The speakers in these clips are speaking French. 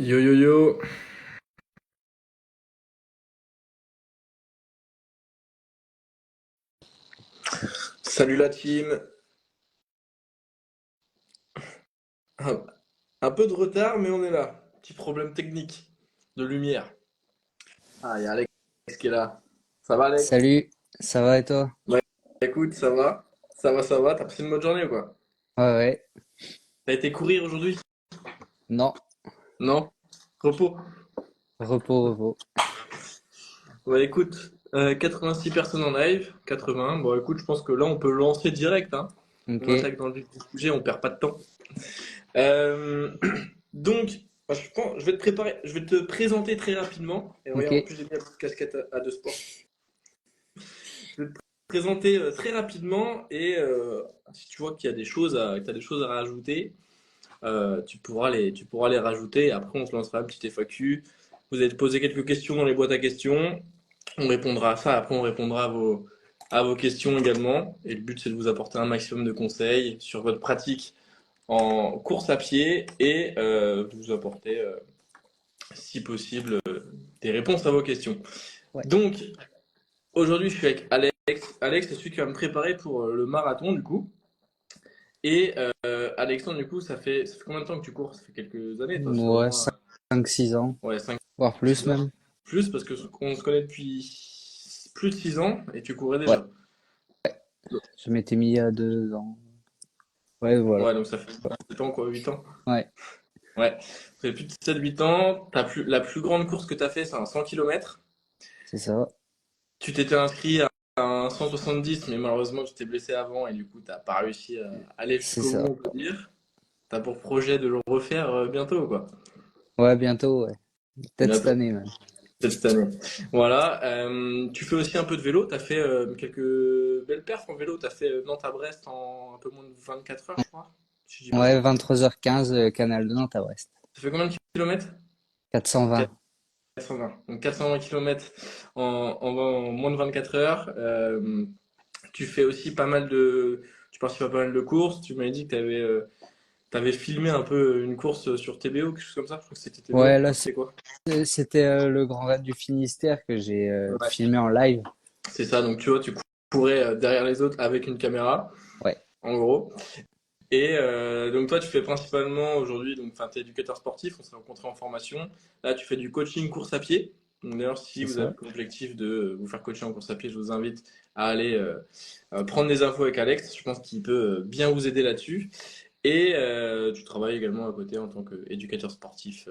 Yo yo yo, salut la team. Un, un peu de retard, mais on est là. Petit problème technique de lumière. Ah, il y a Alex qui est là. Ça va, Alex? Salut, ça va et toi? Ouais, écoute, ça va? Ça va, ça va. T'as passé une bonne journée ou quoi? Ouais, ouais. T'as été courir aujourd'hui? Non, Non? Repos? repos, repos. Ouais, écoute, 86 personnes en live, 80. Bon, écoute, je pense que là, on peut lancer direct, hein. Ok, On attaque dans le vif du sujet, on perd pas de temps. Euh, donc, bah, je vais te préparer, je vais te présenter très rapidement. Et ok. regarde, en plus j'ai mis la petite casquette à deux sports. Je vais te présenter très rapidement et si tu vois qu'il y a des choses que t'as des choses à rajouter, tu pourras les rajouter. Et après, on se lancera un petit FAQ. Vous allez te poser quelques questions dans les boîtes à questions. On répondra à ça. Après, on répondra à vos questions également. Et le but, c'est de vous apporter un maximum de conseils sur votre pratique en course à pied et de vous apporter, si possible, des réponses à vos questions. Ouais. Donc, aujourd'hui, je suis avec Alex. Alex, c'est celui qui va me préparer pour le marathon, du coup. Et Alexandre, du coup, ça fait combien de temps que tu cours? Ça fait quelques années, toi, selon Ouais, moi. 5, 6 ans, Ouais, 5, voire plus 6 ans. même. Plus, parce que on se connaît depuis plus de 6 ans et tu courais Ouais, déjà. je m'étais mis il y a 2 ans. Ouais, voilà. Ouais, donc ça fait 7 ans, quoi, 8 ans. Ouais, Ouais, ça fait plus de 7 8 ans. La plus grande course que tu as fait, c'est un 100 km. c'est ça. Tu t'étais inscrit à un 170, mais malheureusement, tu t'es blessé avant et du coup, t'as pas réussi à aller C'est jusqu'au bout, ça. on peut dire. T'as pour projet de le refaire bientôt, quoi. Ouais, bientôt, ouais. Peut-être cette Bientôt, année même. peut-être cette année. Voilà. Tu fais aussi un peu de vélo. T'as fait quelques belles perfs en vélo. T'as fait Nantes à Brest en un peu moins de 24 heures, je crois. Si je dis pas de Ouais, bêtises. 23h15, Canal de Nantes à Brest. Ça fait combien de kilomètres? 420. 420. Donc 420 kilomètres en moins de 24 heures. Tu fais aussi pas mal de. Tu participes à pas mal de courses. Tu m'avais dit que t'avais filmé un peu une course sur TBO, quelque chose comme ça. Je crois que c'était TBO. Ouais, Je là, crois que c'était quoi? c'était le Grand Raid du Finistère que j'ai Ouais. filmé en live. C'est ça. Donc tu vois, tu courais derrière les autres avec une caméra, Ouais, en gros. Et donc toi, tu fais principalement aujourd'hui, donc enfin, t'es éducateur sportif. On s'est rencontrés en formation. Là, tu fais du coaching course à pied. Donc d'ailleurs, si c'est vous avez ça. pour objectif de vous faire coacher en course à pied, je vous invite à aller prendre des infos avec Alex. Je pense qu'il peut bien vous aider là-dessus. Et tu travailles également à côté en tant qu'éducateur sportif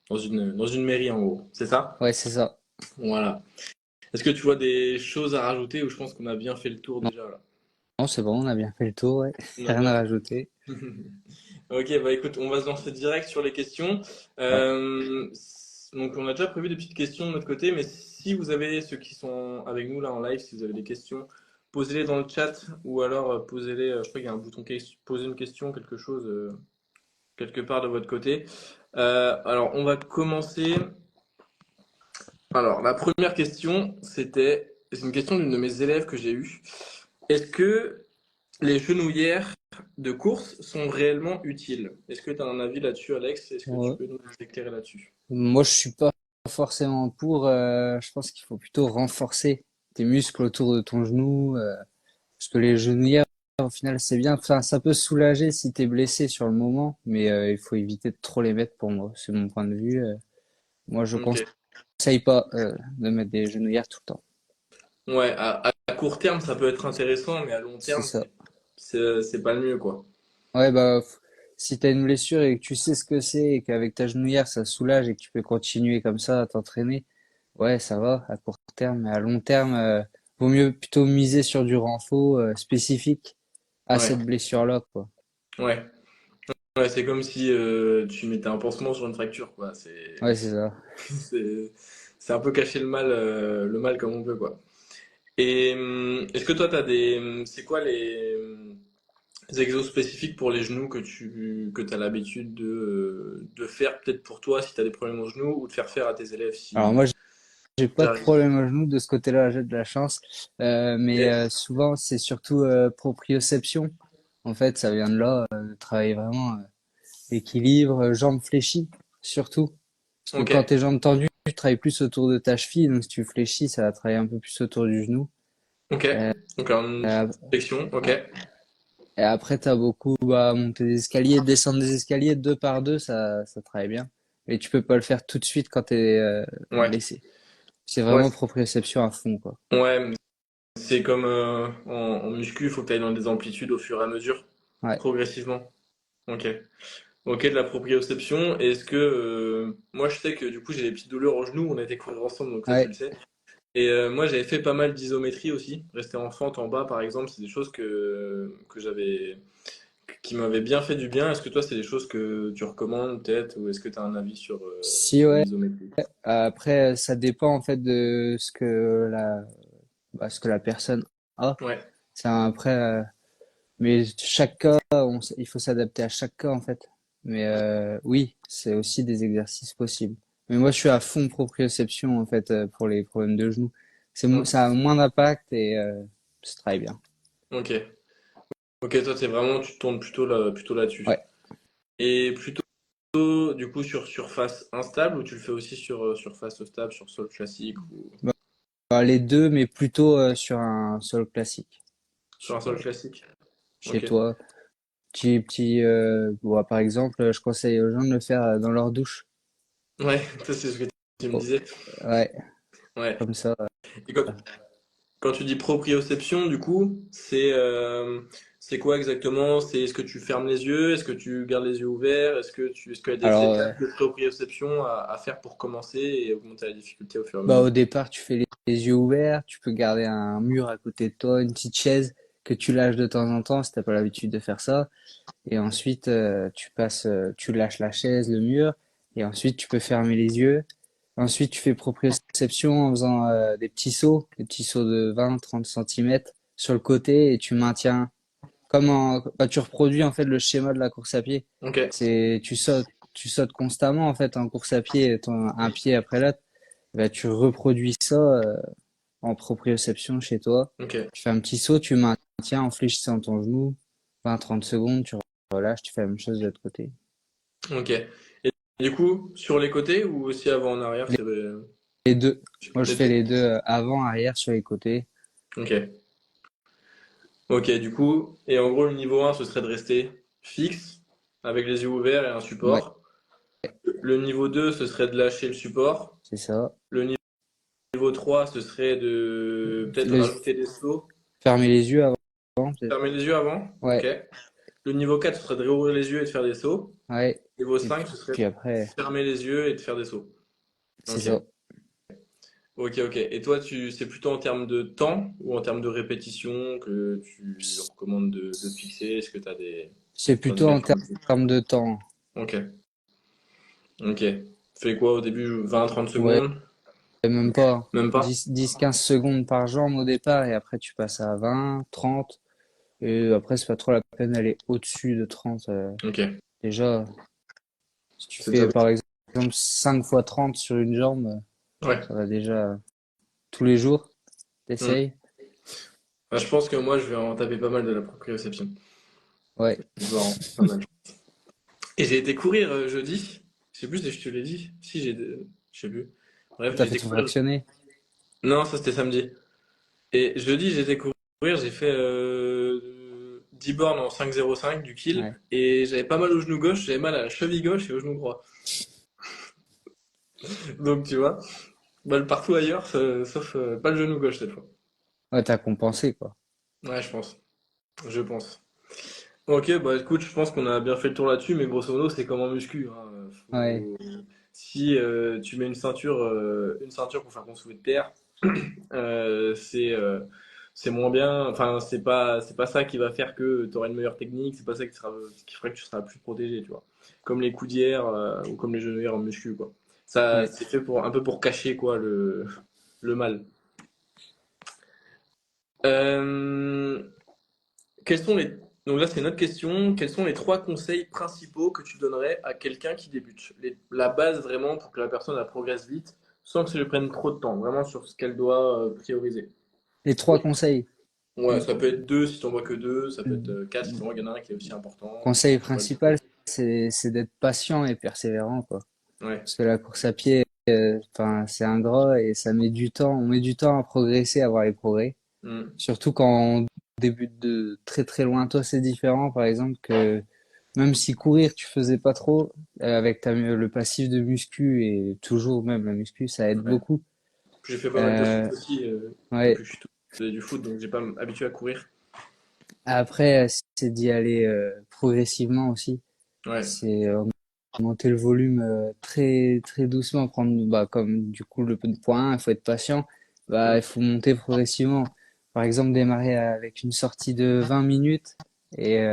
dans une mairie en gros. C'est ça? Ouais, c'est ça. Voilà. Est-ce que tu vois des choses à rajouter ou je pense qu'on a bien fait le tour Non, déjà là? non, c'est bon, on a bien fait le tour, ouais. On a Rien bien à fait. rajouter. Ok, bah écoute, on va se lancer direct sur les questions. Ouais. Donc on a déjà prévu des petites questions de notre côté, mais si vous avez ceux qui sont avec nous là en live, si vous avez des questions, posez-les dans le chat ou alors posez-les, je crois qu'il y a un bouton poser une question, quelque chose quelque part de votre côté. Alors on va commencer. Alors la première question, c'est une question d'une de mes élèves que j'ai eue. Est-ce que les genouillères de course sont réellement utiles? Est-ce que tu as un avis là-dessus, Alex? Est-ce que tu Ouais. peux nous éclairer là-dessus? Moi, je suis pas forcément pour. Je pense qu'il faut plutôt renforcer tes muscles autour de ton genou, parce que les genouillères, au final, c'est bien. Enfin, ça peut soulager si t'es blessé sur le moment, mais il faut éviter de trop les mettre pour moi. C'est mon point de vue. Moi, je Ok. conseille pas de mettre des genouillères tout le temps. Ouais, à court terme, ça peut être intéressant, mais à long C'est terme, ça. c'est pas le mieux, quoi. Ouais, bah, si t'as une blessure et que tu sais ce que c'est et qu'avec ta genouillère ça soulage et que tu peux continuer comme ça à t'entraîner, ouais, ça va à court terme, mais à long terme, vaut mieux plutôt miser sur du renfort spécifique à Ouais, cette blessure-là, quoi. ouais. Ouais, c'est comme si tu mettais un pansement sur une fracture, quoi. Ouais, c'est ça. C'est, c'est un peu cacher le mal comme on peut, quoi. Et est-ce que toi, c'est quoi les exos spécifiques pour les genoux que tu as l'habitude de faire, peut-être pour toi si tu as des problèmes aux genoux, ou de faire faire à tes élèves Alors si moi, j'ai pas ça de arrive? problème au genou de ce côté-là, j'ai de la chance. Mais Ok. souvent, c'est surtout proprioception. En fait, ça vient de là, de travailler vraiment l'équilibre, jambes fléchies, surtout. Parce que Ok, quand tes jambes tendues, tu travailles plus autour de ta cheville, donc si tu fléchis, ça va travailler un peu plus autour du genou. ok. Euh, Donc une euh, flexion, ok. et après, t'as beaucoup à monter des escaliers, descendre des escaliers deux par deux, ça travaille bien. Mais tu peux pas le faire tout de suite quand t'es Ouais, blessé. C'est ouais, vraiment proprioception à fond, quoi. ouais. C'est comme en muscu, il faut que tu ailles dans des amplitudes au fur et à mesure, Ouais, progressivement. Ok. Ok, de la proprioception. Et est-ce que moi je sais que du coup j'ai des petites douleurs au genou, on a été courir ensemble, donc ça tu ouais. le sais. Et moi j'avais fait pas mal d'isométrie aussi. Rester en fente en bas par exemple, c'est des choses que j'avais qui m'avaient bien fait du bien. Est-ce que toi c'est des choses que tu recommandes peut-être ou est-ce que tu as un avis Si, sur ouais. l'isométrie? Après, ça dépend en fait de ce que la personne a. Ouais, Après, mais chaque cas, il faut s'adapter à chaque cas en fait. Mais oui, c'est aussi des exercices possibles. Mais moi, je suis à fond proprioception en fait pour les problèmes de genoux. ok. Ça a moins d'impact et c'est très bien. Ok, ok, toi c'est vraiment tu tournes plutôt là-dessus. Ouais. Et plutôt du coup sur surface instable ou tu le fais aussi sur surface stable, sur sol classique ou Les deux, mais plutôt sur un sol classique. sur un sol classique? Chez Ok. toi, bon, par exemple, je conseille aux gens de le faire dans leur douche. Ouais, ça c'est ce que tu me Oh, disais. ouais, Ouais. comme ça. Et quand tu dis proprioception, du coup, c'est quoi exactement? C'est est-ce que tu fermes les yeux? Est-ce que tu gardes les yeux ouverts? Est-ce qu'il y a des Alors, étapes de proprioception à faire pour commencer et augmenter la difficulté au fur et à bah, mesure? au départ, tu fais les yeux ouverts, tu peux garder un mur à côté de toi, une petite chaise que tu lâches de temps en temps si t'as pas l'habitude de faire ça. Et ensuite, tu lâches la chaise, le mur, et ensuite tu peux fermer les yeux. Ensuite, tu fais proprioception en faisant des petits sauts de 20-30 centimètres sur le côté, et tu maintiens bah, tu reproduis en fait le schéma de la course à pied. Ok, Tu sautes constamment en fait en course à pied, un pied après l'autre. Bah, tu reproduis ça en proprioception chez toi. ok, Tu fais un petit saut, tu maintiens en fléchissant ton genou, 20-30 secondes, tu relâches, tu fais la même chose de l'autre côté. ok. Et du coup, sur les côtés ou aussi avant en arrière, Les, c'est les deux. Moi, je les fais deux. les deux avant, arrière, sur les côtés. Ok. Ok, du coup, et en gros, le niveau 1, ce serait de rester fixe, avec les yeux ouverts et un Ouais, support. Le niveau 2, ce serait de lâcher le support. c'est ça. Le niveau 3, ce serait de peut-être Le, rajouter des sauts. fermer les yeux avant, peut-être. Fermer les yeux avant. Ok. Ouais, Le niveau 4, ce serait de réouvrir les yeux et de faire des sauts. ouais. Niveau Et 5, ce serait de puis après, fermer les yeux et de faire des sauts. c'est Ok. ça. Ok, ok. Et toi, c'est plutôt en termes de temps ou en termes de répétition que tu recommandes de te fixer? Est-ce que tu as C'est t'as plutôt des en alternatives? termes de temps. Ok. Ok. Fais quoi au début? 20-30 Ouais, secondes? même pas. Même pas? 10-15 secondes par jambe au départ, et après tu passes à 20, 30. Et après, c'est pas trop la peine d'aller au-dessus de 30. Ok. Déjà, si tu C'est déjà fais bien. par exemple 5 fois 30 sur une jambe, Ouais. ça va déjà tous les jours. Hmm. T'essayes? Bah, je pense que moi, je vais en taper pas mal de la proprioception. Ouais. Je vais en pas mal. Et j'ai été courir jeudi. Je sais plus si je te l'ai dit. Si, je sais plus. Bref, T'as j'ai fait été ton courir. fractionné? Non, ça c'était samedi. Et jeudi, j'ai été courir. J'ai fait 10 bornes en 5,05 du kill. Ouais. Et j'avais pas mal au genou gauche. J'avais mal à la cheville gauche et au genou droit. Donc, tu vois, mal partout ailleurs, sauf pas le genou gauche cette fois. Ouais, t'as compensé, quoi. Ouais, je pense. Je pense. Ok, bah écoute, je pense qu'on a bien fait le tour là-dessus, mais grosso modo, c'est comme en muscu, hein. Ouais. Si tu mets une ceinture pour faire ton soulevé de terre, euh, c'est euh, c'est moins bien. Enfin, c'est pas ça qui va faire que tu auras une meilleure technique. C'est pas ça qui fera que tu seras plus protégé, tu vois. Comme les coudières ou comme les genouillères en muscu, quoi. Ça, Ouais. c'est fait pour un peu pour cacher quoi le mal. Euh, Quels sont les... Donc là, c'est notre question. Quels sont les trois conseils principaux que tu donnerais à quelqu'un qui débute? La base vraiment pour que la personne elle progresse vite, sans que ça lui prenne trop de temps, vraiment sur ce qu'elle doit prioriser. Les trois conseils. Ouais, ça peut être deux si t'en vois que deux, ça peut être Le quatre si t'en vois qu'il y en a un qui est aussi important. conseil Ouais. principal, c'est d'être patient et persévérant, quoi. Ouais. Parce que la course à pied, enfin, c'est ingrat et ça met du temps. On met du temps à progresser, à avoir les progrès. Hmm. Surtout quand on débute de très très loin. Toi, c'est différent, par exemple, que même si courir, tu faisais pas trop, avec le passif de muscu et toujours même la muscu, ça aide Ouais. beaucoup. J'ai fait pas mal de foot Euh, aussi depuis ouais. que je suis tout je faisais du foot, donc j'ai pas habitué à courir. Après, c'est d'y aller progressivement aussi. Ouais. C'est augmenter le volume très très doucement, prendre bah comme du coup le point 1, il faut être patient. Bah Hmm. il faut monter progressivement. Par exemple, démarrer avec une sortie de 20 minutes et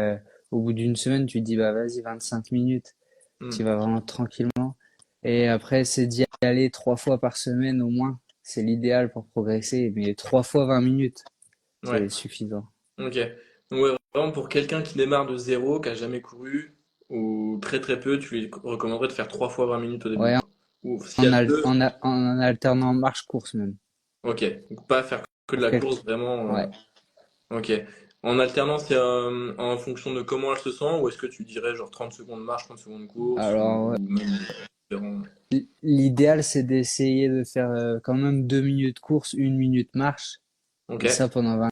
au bout d'une semaine, tu te dis bah vas-y 25 minutes. Tu Hmm. vas vraiment tranquillement. Et après, c'est d'y aller 3 fois par semaine au moins. C'est l'idéal pour progresser, mais 3 fois 20 minutes, c'est Ouais. suffisant. Ok. Donc ouais, vraiment pour quelqu'un qui démarre de zéro, qui a jamais couru, ou très très peu, tu lui recommanderais de faire 3 fois 20 minutes au début, Ouais, quoi. Ou s'il y a deux, en alternant marche-course même. ok. Donc pas faire que de Pour la quel... course, vraiment. Ouais. Ok. En alternance, c'est en fonction de comment elle se sent, ou est-ce que tu dirais genre 30 secondes marche, 30 secondes course, ou Alors, même différent. l'idéal, c'est d'essayer de faire quand même 2 minutes course, 1 minute marche. Ok. Et ça pendant 20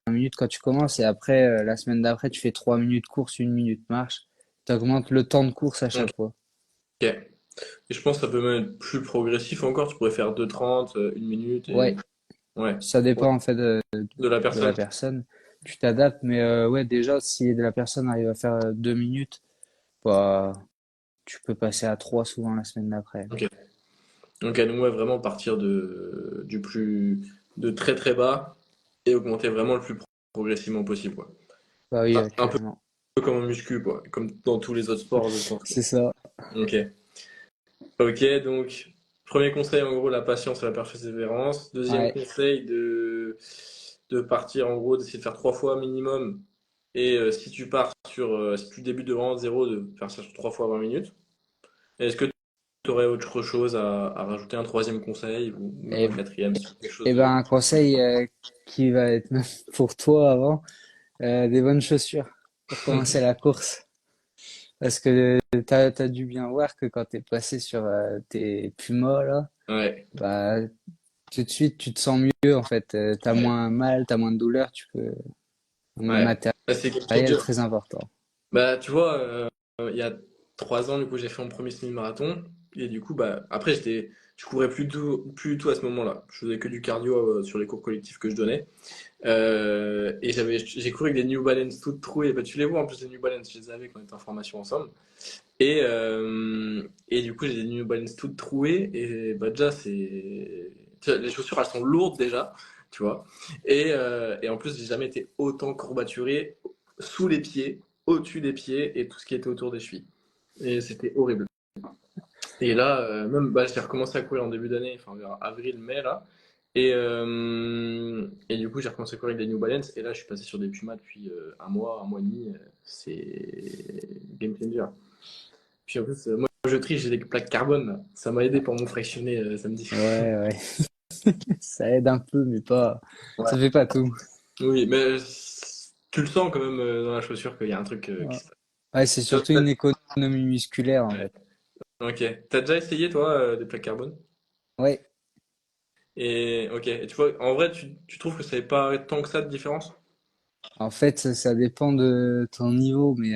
minutes quand tu commences. Et après, la semaine d'après, tu fais 3 minutes course, 1 minute marche. Tu augmentes le temps de course à Ok. chaque fois. Et je pense que ça peut même être plus progressif encore. Tu pourrais faire 2:30, 1 minute et Ouais, ouais. ça Ouais. dépend en fait De la de la personne. personne. Tu t'adaptes, mais ouais, déjà, si la personne arrive à faire 2 minutes, bah, tu peux passer à 3 souvent la semaine d'après. Ok. Donc nous, ouais, vraiment partir de très très bas et augmenter vraiment le plus progressivement possible, quoi. Bah oui, Un peu carrément. comme en muscu, quoi. Comme dans tous les autres sports, je pense, quoi. C'est ça. Ok. Ok, donc premier conseil, en gros, la patience et la persévérance. Deuxième Ouais. conseil, de partir, en gros, d'essayer de faire 3 fois minimum. Et si tu pars si tu débutes de vraiment zéro, de faire ça sur 3 fois 20 minutes. Est-ce que tu aurais autre chose à rajouter, un troisième conseil ou même Et, un quatrième, si quelque chose et ben, un conseil qui va être même pour toi avant, des bonnes chaussures pour commencer la course. Parce que t'as dû bien voir que quand t'es passé sur tes Pumas là, Ouais, bah tout de suite tu te sens mieux en fait. T'as ouais, moins mal, t'as moins de douleur, tu peux un ouais. Bah, c'est game matériel changer. très important. Bah, tu vois, il y a 3 ans, du coup, j'ai fait mon premier semi-marathon. Et du coup, bah, après, je courais plus du tout à ce moment-là. Je faisais que du cardio sur les cours collectifs que je donnais. Et j'ai couru avec des New Balance toutes trouées. Bah, tu les vois en plus, les New Balance, je les avais quand on était en formation ensemble. Et du coup, j'ai des New Balance toutes trouées. Et bah, déjà, tu vois, les chaussures, elles sont lourdes déjà, tu vois. Et en plus, j'ai jamais été autant courbaturé sous les pieds, au-dessus des pieds et tout ce qui était autour des chevilles. Et c'était horrible. Et là, même, bah, j'ai recommencé à courir en début d'année, enfin vers avril, mai, là. Et du coup, j'ai recommencé à courir avec des New Balance. Et là, je suis passé sur des Pumas depuis un mois et demi. C'est game changer. Puis en plus, moi, je triche, j'ai des plaques carbone, là. Ça m'a aidé pour mon fractionné samedi. Ouais, ouais. Ça aide un peu, mais pas, Ouais. ça fait pas tout. Oui, mais tu le sens quand même dans la chaussure qu'il y a un truc Ouais, qui se passe. ouais, c'est surtout une économie musculaire en Ouais. fait. Ok. T'as déjà essayé, toi, des plaques carbone? Ouais. Et ok. Et tu vois, en vrai, tu trouves que ça n'est pas tant que ça de différence? En fait, ça dépend de ton niveau, mais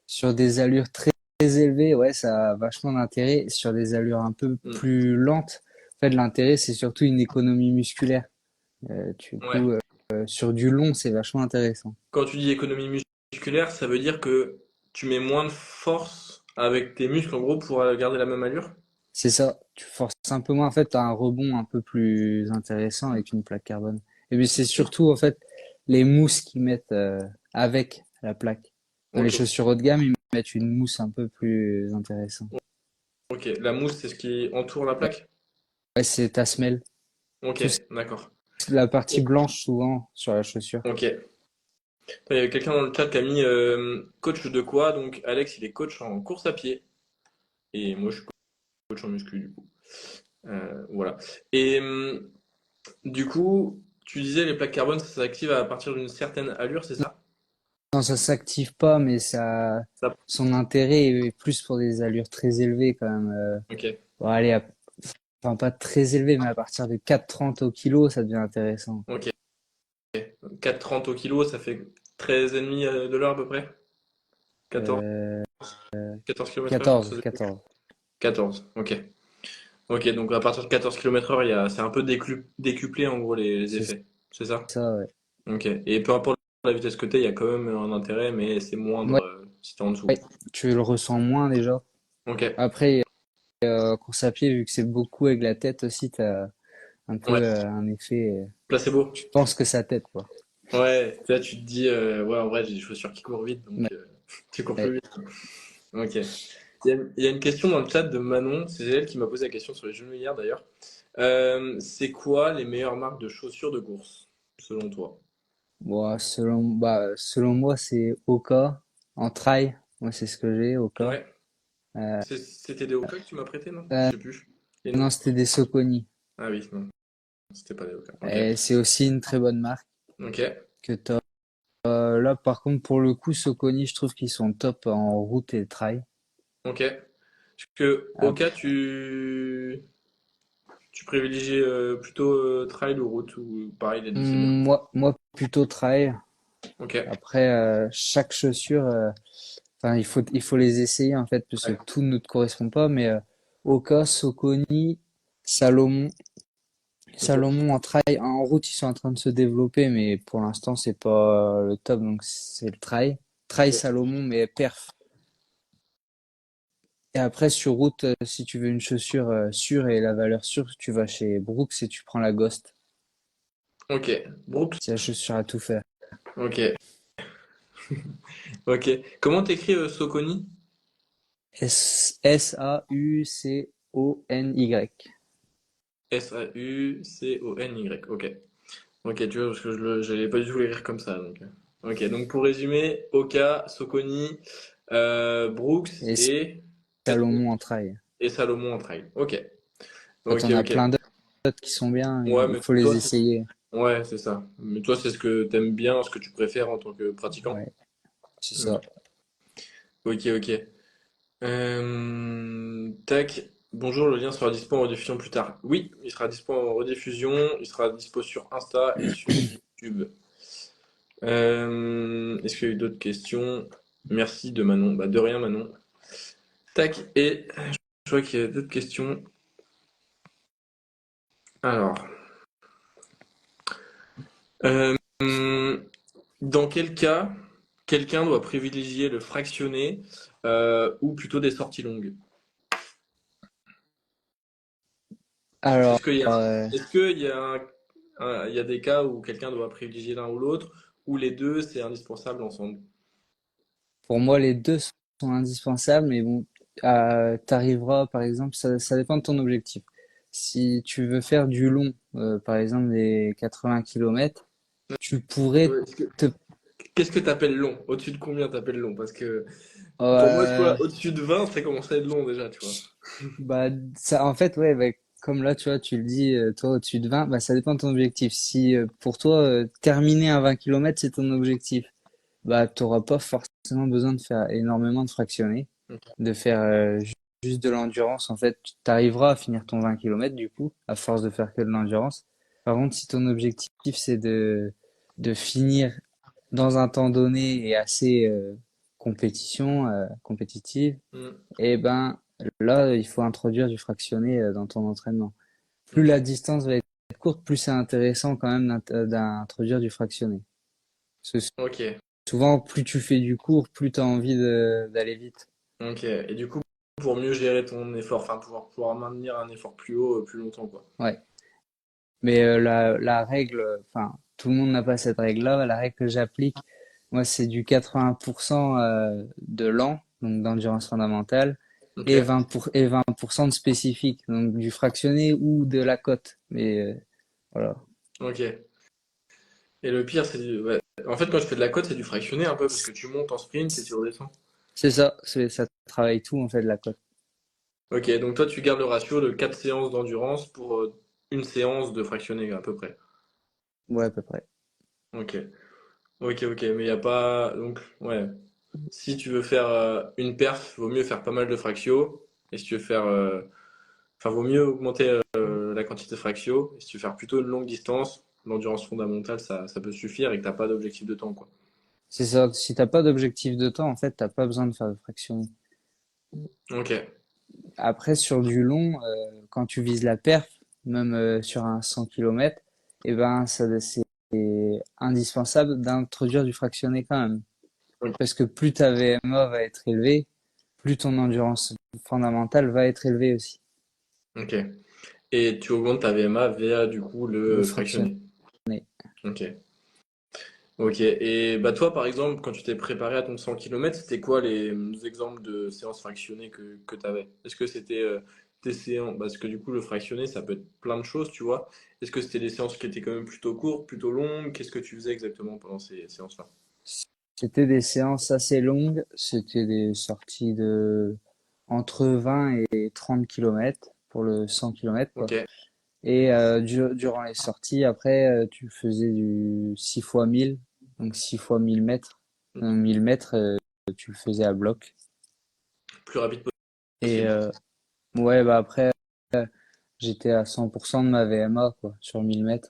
sur des allures très élevées, ouais, ça a vachement d'intérêt. Sur des allures un peu Hmm. plus lentes, en fait, l'intérêt, c'est surtout une économie musculaire. Du Ouais. coup, sur du long, c'est vachement intéressant. Quand tu dis économie musculaire, ça veut dire que tu mets moins de force avec tes muscles, en gros, pour garder la même allure? C'est ça, tu forces un peu moins, en fait, t'as un rebond un peu plus intéressant Hmm. avec une plaque carbone. Et puis c'est Ok. surtout, en fait, les mousses qu'ils mettent avec la plaque. Dans les Ok. chaussures haut de gamme, ils mettent une mousse un peu plus intéressante. Ok. La mousse, c'est ce qui entoure la Ouais, plaque? ouais, c'est ta semelle. Ok. Tout ce- D'accord. la partie blanche, souvent, sur la chaussure. Ok. Il y avait quelqu'un dans le chat qui a mis coach de quoi? Donc Alex, il est coach en course à pied. Et moi, je suis coach en muscu, du coup. Voilà. Et du coup, tu disais les plaques carbone, ça s'active à partir d'une certaine allure, c'est ça? non, ça s'active pas, mais ça, Ça... son intérêt est plus pour des allures très élevées quand même. Ok, Bon, allez, enfin pas très élevé, mais à partir de 4,30 au kilo, ça devient intéressant. ok. 4,30 au kilo, ça fait 13,5 de l'heure à peu près? 14, Euh, 14 km/h? 14, 14. 14, ok. Ok, donc à partir de 14 km/h, c'est un peu décuplé en gros les C'est effets, c'est ça? ça, ouais. Ok. Et peu importe la vitesse que tu es, il y a quand même un intérêt, mais c'est moindre Ouais, si t'es en dessous. ouais, tu le ressens moins déjà. Ok. Après, course à pied, vu que c'est beaucoup avec la tête aussi, t'as un peu Ouais. un effet. Placebo. Tu penses que ça t'aide, quoi. Ouais. Là, tu te dis, ouais, en vrai, j'ai des chaussures qui courent vite, donc Ouais, tu cours plus ouais. vite. Ok. Il y a une question dans le chat de Manon, c'est elle qui m'a posé la question sur les genoux hier d'ailleurs. C'est quoi les meilleures marques de chaussures de course, selon toi? Bon, selon moi, c'est Oka en trail. Moi, c'est ce que j'ai, Oka. Ouais. Euh, C'était des Hoka que tu m'as prêté, non? Je euh, sais plus. Les noms. non, c'était des Soconi. Ah oui, non, c'était pas des Hoka. Ok. Et c'est aussi une très bonne marque Ok. que t'as. Là, par contre, pour le coup, Soconi, je trouve qu'ils sont top en route et trail. Ok. Parce que Hoka, tu privilégies plutôt trail ou route ou pareil, les deux c'est bien. Moi, plutôt trail. Ok. Après, chaque chaussure, enfin, il faut les essayer en fait, parce que Ouais. tout ne te correspond pas. Mais Oka, Soconi, Salomon, Ok. Salomon en trail, en route, ils sont en train de se développer, mais pour l'instant, c'est pas le top, donc c'est le trail. Trail Ok. Salomon, mais perf. Et après, sur route, si tu veux une chaussure sûre et la valeur sûre, tu vas chez Brooks et tu prends la Ghost. Ok. Brooks. C'est la chaussure à tout faire. Ok. Ok. Comment t'écris Soconi? Saucony. Saucony. Ok. Ok, tu vois, parce que je n'allais pas du tout l'écrire comme ça. Donc. Ok, donc pour résumer, Oka, Soconi, Brooks Et et, Salomon en trail. et Salomon en trail. Ok. Quand Ok, on a ok. plein d'autres qui sont bien, Ouais, il mais faut toi, les essayer. ouais, c'est ça. Mais toi, c'est ce que t'aimes bien, ce que tu préfères en tant que pratiquant? Ouais, c'est Ok, ça. ok. Ok. Tac. Bonjour, le lien sera dispo en rediffusion plus tard. Oui, il sera dispo en rediffusion, il sera dispo sur Insta et sur YouTube. Est-ce qu'il y a eu d'autres questions? Merci de Manon. Bah, de rien, Manon. Tac, et je vois qu'il y a d'autres questions. Alors, euh, dans quel cas quelqu'un doit privilégier le fractionné ou plutôt des sorties longues? Est-ce Alors, qu'il y a, euh, est-ce qu'il y a il y a des cas où quelqu'un doit privilégier l'un ou l'autre, ou les deux, c'est indispensable ensemble? pour moi, les deux sont indispensables, mais bon, t'arriveras, par exemple, ça dépend de ton objectif. Si tu veux faire du long, par exemple des 80 kilomètres, tu pourrais Ouais, te, qu'est-ce que t'appelles long? Au-dessus de combien t'appelles long? Parce que pour moi, tu euh, vois, au-dessus de 20, ça commence à être long déjà, tu vois. bah, ça, en fait, ouais, bah, comme là, tu vois, tu le dis, toi, au-dessus de 20, bah, ça dépend de ton objectif. Si, pour toi, terminer un 20 kilomètres, c'est ton objectif, bah, t'auras pas forcément besoin de faire énormément de fractionnés, Ok. de faire juste de l'endurance. En fait, tu arriveras à finir ton 20 kilomètres, du coup, à force de faire que de l'endurance. Par contre, si ton objectif, c'est de finir dans un temps donné et assez compétitive, Hmm. et ben là, il faut introduire du fractionné dans ton entraînement. Plus Ok. la distance va être courte, plus c'est intéressant quand même d'introduire du fractionné. Parce que Ok. souvent, plus tu fais du court, plus tu as envie d'aller vite. Ok. Et du coup, pour mieux gérer ton effort, enfin, pouvoir maintenir un effort plus haut, plus longtemps, quoi. Ouais. Mais la règle, enfin, tout le monde n'a pas cette règle-là. La règle que j'applique, moi, c'est du 80% de lent, donc d'endurance fondamentale, Ok. et 20% de spécifique, donc du fractionné ou de la cote. Mais voilà. Ok. Et le pire, c'est ouais. En fait, quand je fais de la côte, c'est du fractionné un peu, parce que tu montes en sprint et tu redescends. C'est ça, ça travaille tout en fait de la cote. Ok, donc toi, tu gardes le ratio de 4 séances d'endurance pour une séance de fractionné, à peu près. Ouais, à peu près. Ok. Ok, ok, mais il n'y a pas. Donc, ouais. Si tu veux faire une perf, vaut mieux faire pas mal de fractio. Et si tu veux faire. Enfin, vaut mieux augmenter la quantité de fractio. Et si tu veux faire plutôt une longue distance, l'endurance fondamentale, ça peut suffire et que t'as pas d'objectif de temps, quoi. C'est ça. Si t'as pas d'objectif de temps, en fait, t'as pas besoin de faire de fractionner. Ok, Après, sur du long, quand tu vises la perf, même sur un 100 km, eh ben, c'est indispensable d'introduire du fractionné quand même. ok, Parce que plus ta VMA va être élevée, plus ton endurance fondamentale va être élevée aussi. ok. Et tu augmentes ta VMA via du coup Le le fractionné. fractionné. Ok. Ok. Et bah toi, par exemple, quand tu t'es préparé à ton 100 km, c'était quoi les exemples de séances fractionnées que tu avais? Est-ce que c'était des séances, parce que du coup le fractionné, ça peut être plein de choses, tu vois. Est-ce que c'était des séances qui étaient quand même plutôt courtes, plutôt longues? Qu'est-ce que tu faisais exactement pendant ces séances-là? C'était des séances assez longues. C'était des sorties de entre 20 et 30 kilomètres pour le 100 kilomètres, Ok. quoi. Et durant les sorties, après, tu faisais du 6 fois 1000, donc 6 fois 1000 mètres. Donc 1000 mètres, tu le faisais à bloc. Plus rapide Et possible. ouais, bah après, j'étais à 100% de ma VMA, quoi, sur 1000 mètres.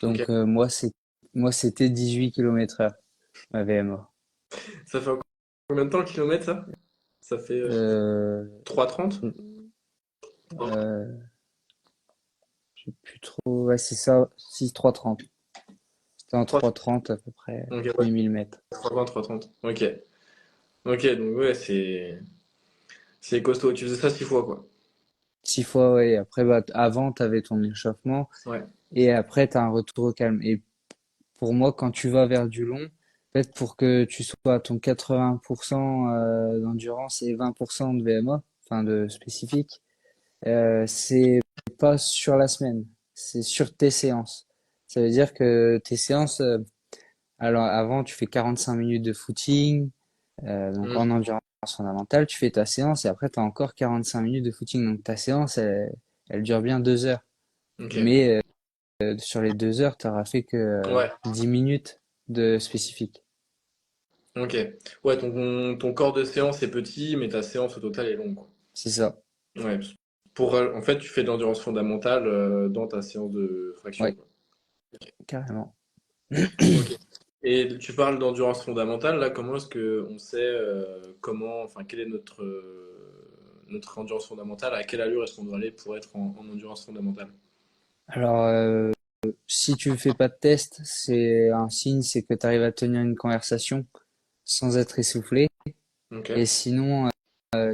Ok. Donc moi, c'était 18 km heure, ma VMA. Ça fait combien de temps le kilomètre ça? Ça fait Euh, 3,30? euh, je sais plus trop, ouais, c'est ça, 6,330. C'était en 3. 3,30 à peu près, Ok, ouais. les 1000 mètres. 3,20, 3,30. Ok. Ok, donc ouais, c'est costaud. Tu faisais ça 6 fois, quoi. 6 fois, ouais. Après, bah, avant, t'avais ton échauffement. Ouais. Et après, tu as un retour au calme. Et pour moi, quand tu vas vers du long, peut-être pour que tu sois à ton 80% d'endurance et 20% de VMA, enfin de spécifique, c'est pas sur la semaine, c'est sur tes séances. Ça veut dire que tes séances, alors avant, tu fais 45 minutes de footing, donc Hmm. en endurance fondamentale, tu fais ta séance et après, tu as encore 45 minutes de footing. Donc ta séance, elle dure bien 2 heures. Ok. Mais sur les 2 heures, tu n'auras fait que Ouais. 10 minutes de spécifique. Ok. Ouais, ton corps de séance est petit, mais ta séance au total est longue, quoi. C'est ça. Ouais. En fait, tu fais de l'endurance fondamentale dans ta séance de fraction, Ouais, quoi. carrément. Ok. Et tu parles d'endurance fondamentale, là, comment est-ce que on sait enfin, quelle est notre endurance fondamentale, à quelle allure est-ce qu'on doit aller pour être en endurance fondamentale? Alors, si tu fais pas de test, c'est un signe, c'est que tu arrives à tenir une conversation sans être essoufflé. Ok. Et sinon,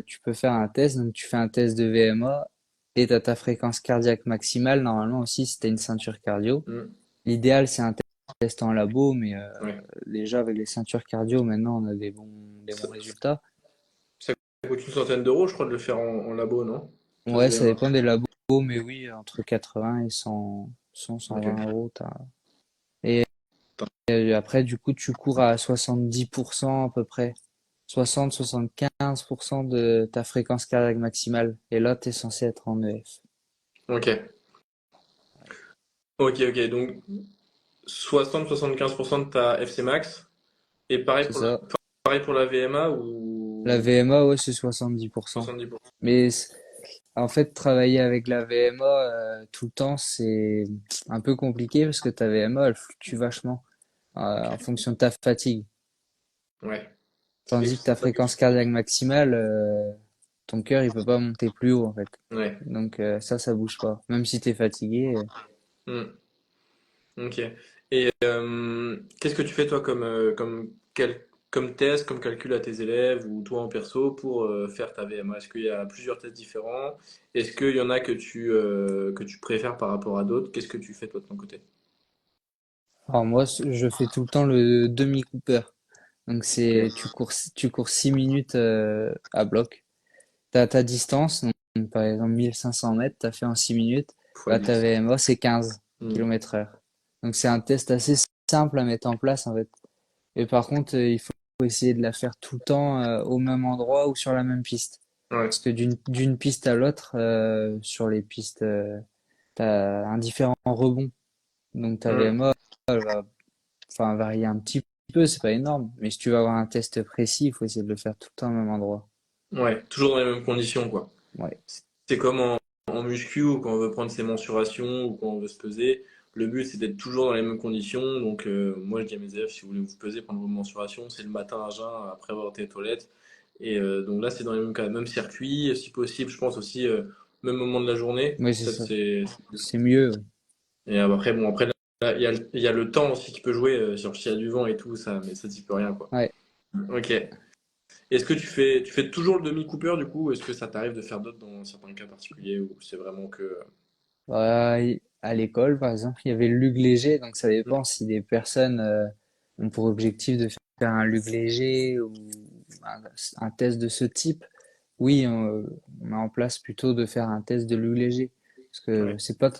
tu peux faire un test. Donc, tu fais un test de VMA et tu as ta fréquence cardiaque maximale. Normalement aussi, si tu as une ceinture cardio. Hmm. L'idéal, c'est un test en labo, mais Ouais. déjà, avec les ceintures cardio, maintenant, on a des Ça, bons résultats. ça coûte une centaine d'euros, je crois, de le faire en labo, non? Test Ouais, ça VMA. dépend des labos, mais oui, entre 80 et 100, 100, Ok. 120 euros, t'as. Et après, du coup, tu cours à 70% à peu près. 60-75% de ta fréquence cardiaque maximale. Et là, t'es censé être en EF. Ok. Ok, ok. Donc 60-75% de ta FC max. Et C'est ça. pareil pour la VMA La ou VMA, ouais, c'est 70%. 70%. Mais en fait, travailler avec la VMA tout le temps, c'est un peu compliqué parce que ta VMA, elle fluctue vachement en Ok. fonction de ta fatigue. Ouais. Et Tandis que ta c'est ça que fréquence cardiaque maximale, ton cœur, il peut pas monter plus haut, en fait. Ouais. Donc ça bouge pas. Même si t'es fatigué. Hmm. Ok. Et qu'est-ce que tu fais toi comme test, comme calcul à tes élèves ou toi en perso pour faire ta VMA? Est-ce qu'il y a plusieurs tests différents? Est-ce qu'il y en a que tu préfères par rapport à d'autres? Qu'est-ce que tu fais toi de ton côté? Alors moi, je fais tout le temps le demi-cooper. Donc Ok. tu cours 6 minutes à bloc. T'as ta distance, donc, par exemple 1500 mètres, t'as fait en 6 minutes. Fois Bah, ta 10. VMA, c'est 15 Hmm. km heure. Donc c'est un test assez simple à mettre en place, en fait. Et par contre, il faut essayer de la faire tout le temps au même endroit ou sur la même piste. Ouais. Parce que d'une piste à l'autre, sur les pistes, t'as un différent rebond. Donc ta Hmm. VMA, elle va enfin, varier un petit peu, c'est pas énorme. Mais si tu veux avoir un test précis, il faut essayer de le faire tout le temps au même endroit. Ouais, toujours dans les mêmes conditions, quoi. Ouais. C'est comme en muscu ou quand on veut prendre ses mensurations ou quand on veut se peser. Le but, c'est d'être toujours dans les mêmes conditions. Donc, moi, je dis à mes élèves, si vous voulez vous peser, prendre vos mensurations, c'est le matin à jeun, après avoir été aux toilettes. Et donc là, c'est dans les mêmes cas, même circuit, si possible, je pense aussi, même moment de la journée. Oui, c'est Peut-être ça. c'est. C'est mieux. Ouais. Et après, bon, après, là, il y a le temps aussi qui peut jouer, genre s'il y a du vent et tout, ça, mais ça, t'y peux rien, quoi. Ouais. Ok. Est-ce que tu fais toujours le demi-cooper du coup, ou est-ce que ça t'arrive de faire d'autres dans certains cas particuliers ou c'est vraiment que. À l'école, par exemple, il y avait le lug léger, donc ça dépend si des personnes ont pour objectif de faire un lug léger ou un, un test de ce type. Oui, on met en place plutôt de faire un test de lug léger, parce que Ouais. c'est pas,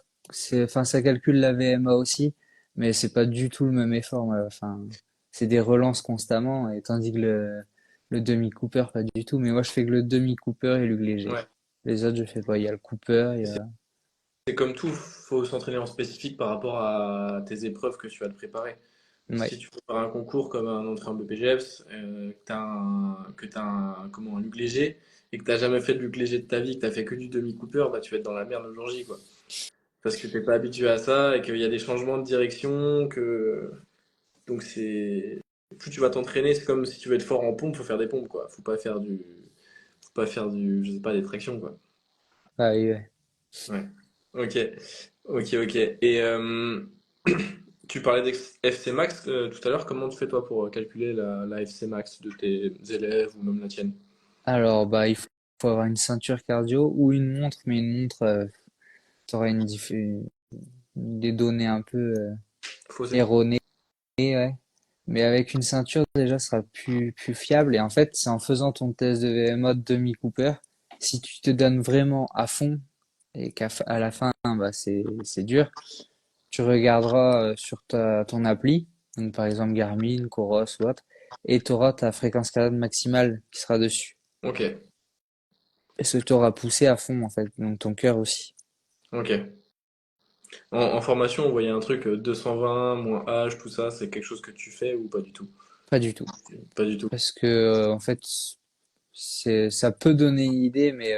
enfin, ça calcule la VMA aussi, mais c'est pas du tout le même effort. Enfin, c'est des relances constamment, et tandis que le demi Cooper pas du tout. Mais moi, je fais que le demi Cooper et lug léger. Ouais. Les autres, je fais pas. Il y a le Cooper, il y C'est a, c'est comme tout, faut s'entraîner en spécifique par rapport à tes épreuves que tu vas te préparer. ouais. Si tu fais un concours comme un entrée en BPGEPS, que t'as comment, un luc léger et que t'as jamais fait de luc léger de ta vie, que t'as fait que du demi-cooper, bah tu vas être dans la merde le jour J, quoi. Parce que t'es pas habitué à ça et qu'il y a des changements de direction, que donc c'est plus tu vas t'entraîner, c'est comme si tu veux être fort en pompe, faut faire des pompes, quoi. Faut pas faire du, je sais pas, des tractions, quoi. Ah, oui, ouais. Ouais. Ok, ok. Et tu parlais d'FC Max tout à l'heure. Comment tu fais toi pour calculer la FC Max de tes élèves ou même la tienne? Alors, bah, faut avoir une ceinture cardio ou une montre, mais une montre, t'auras des données un peu Faussé. erronées, ouais. Mais avec une ceinture, déjà, ce sera plus fiable. Et en fait, c'est en faisant ton test de VMA de Demi Cooper, si tu te donnes vraiment à fond et à la fin, bah, c'est dur, tu regarderas sur ton appli, donc par exemple Garmin, Coros ou autre, et tu auras ta fréquence cardiaque maximale qui sera dessus. Ok, Et ce que tu auras poussé à fond, en fait, donc ton cœur aussi. ok. En formation, on voyait un truc 220 moins âge, tout ça, c'est quelque chose que tu fais ou pas du tout? Pas du tout. Pas du tout. Parce que, en fait, ça peut donner une idée, mais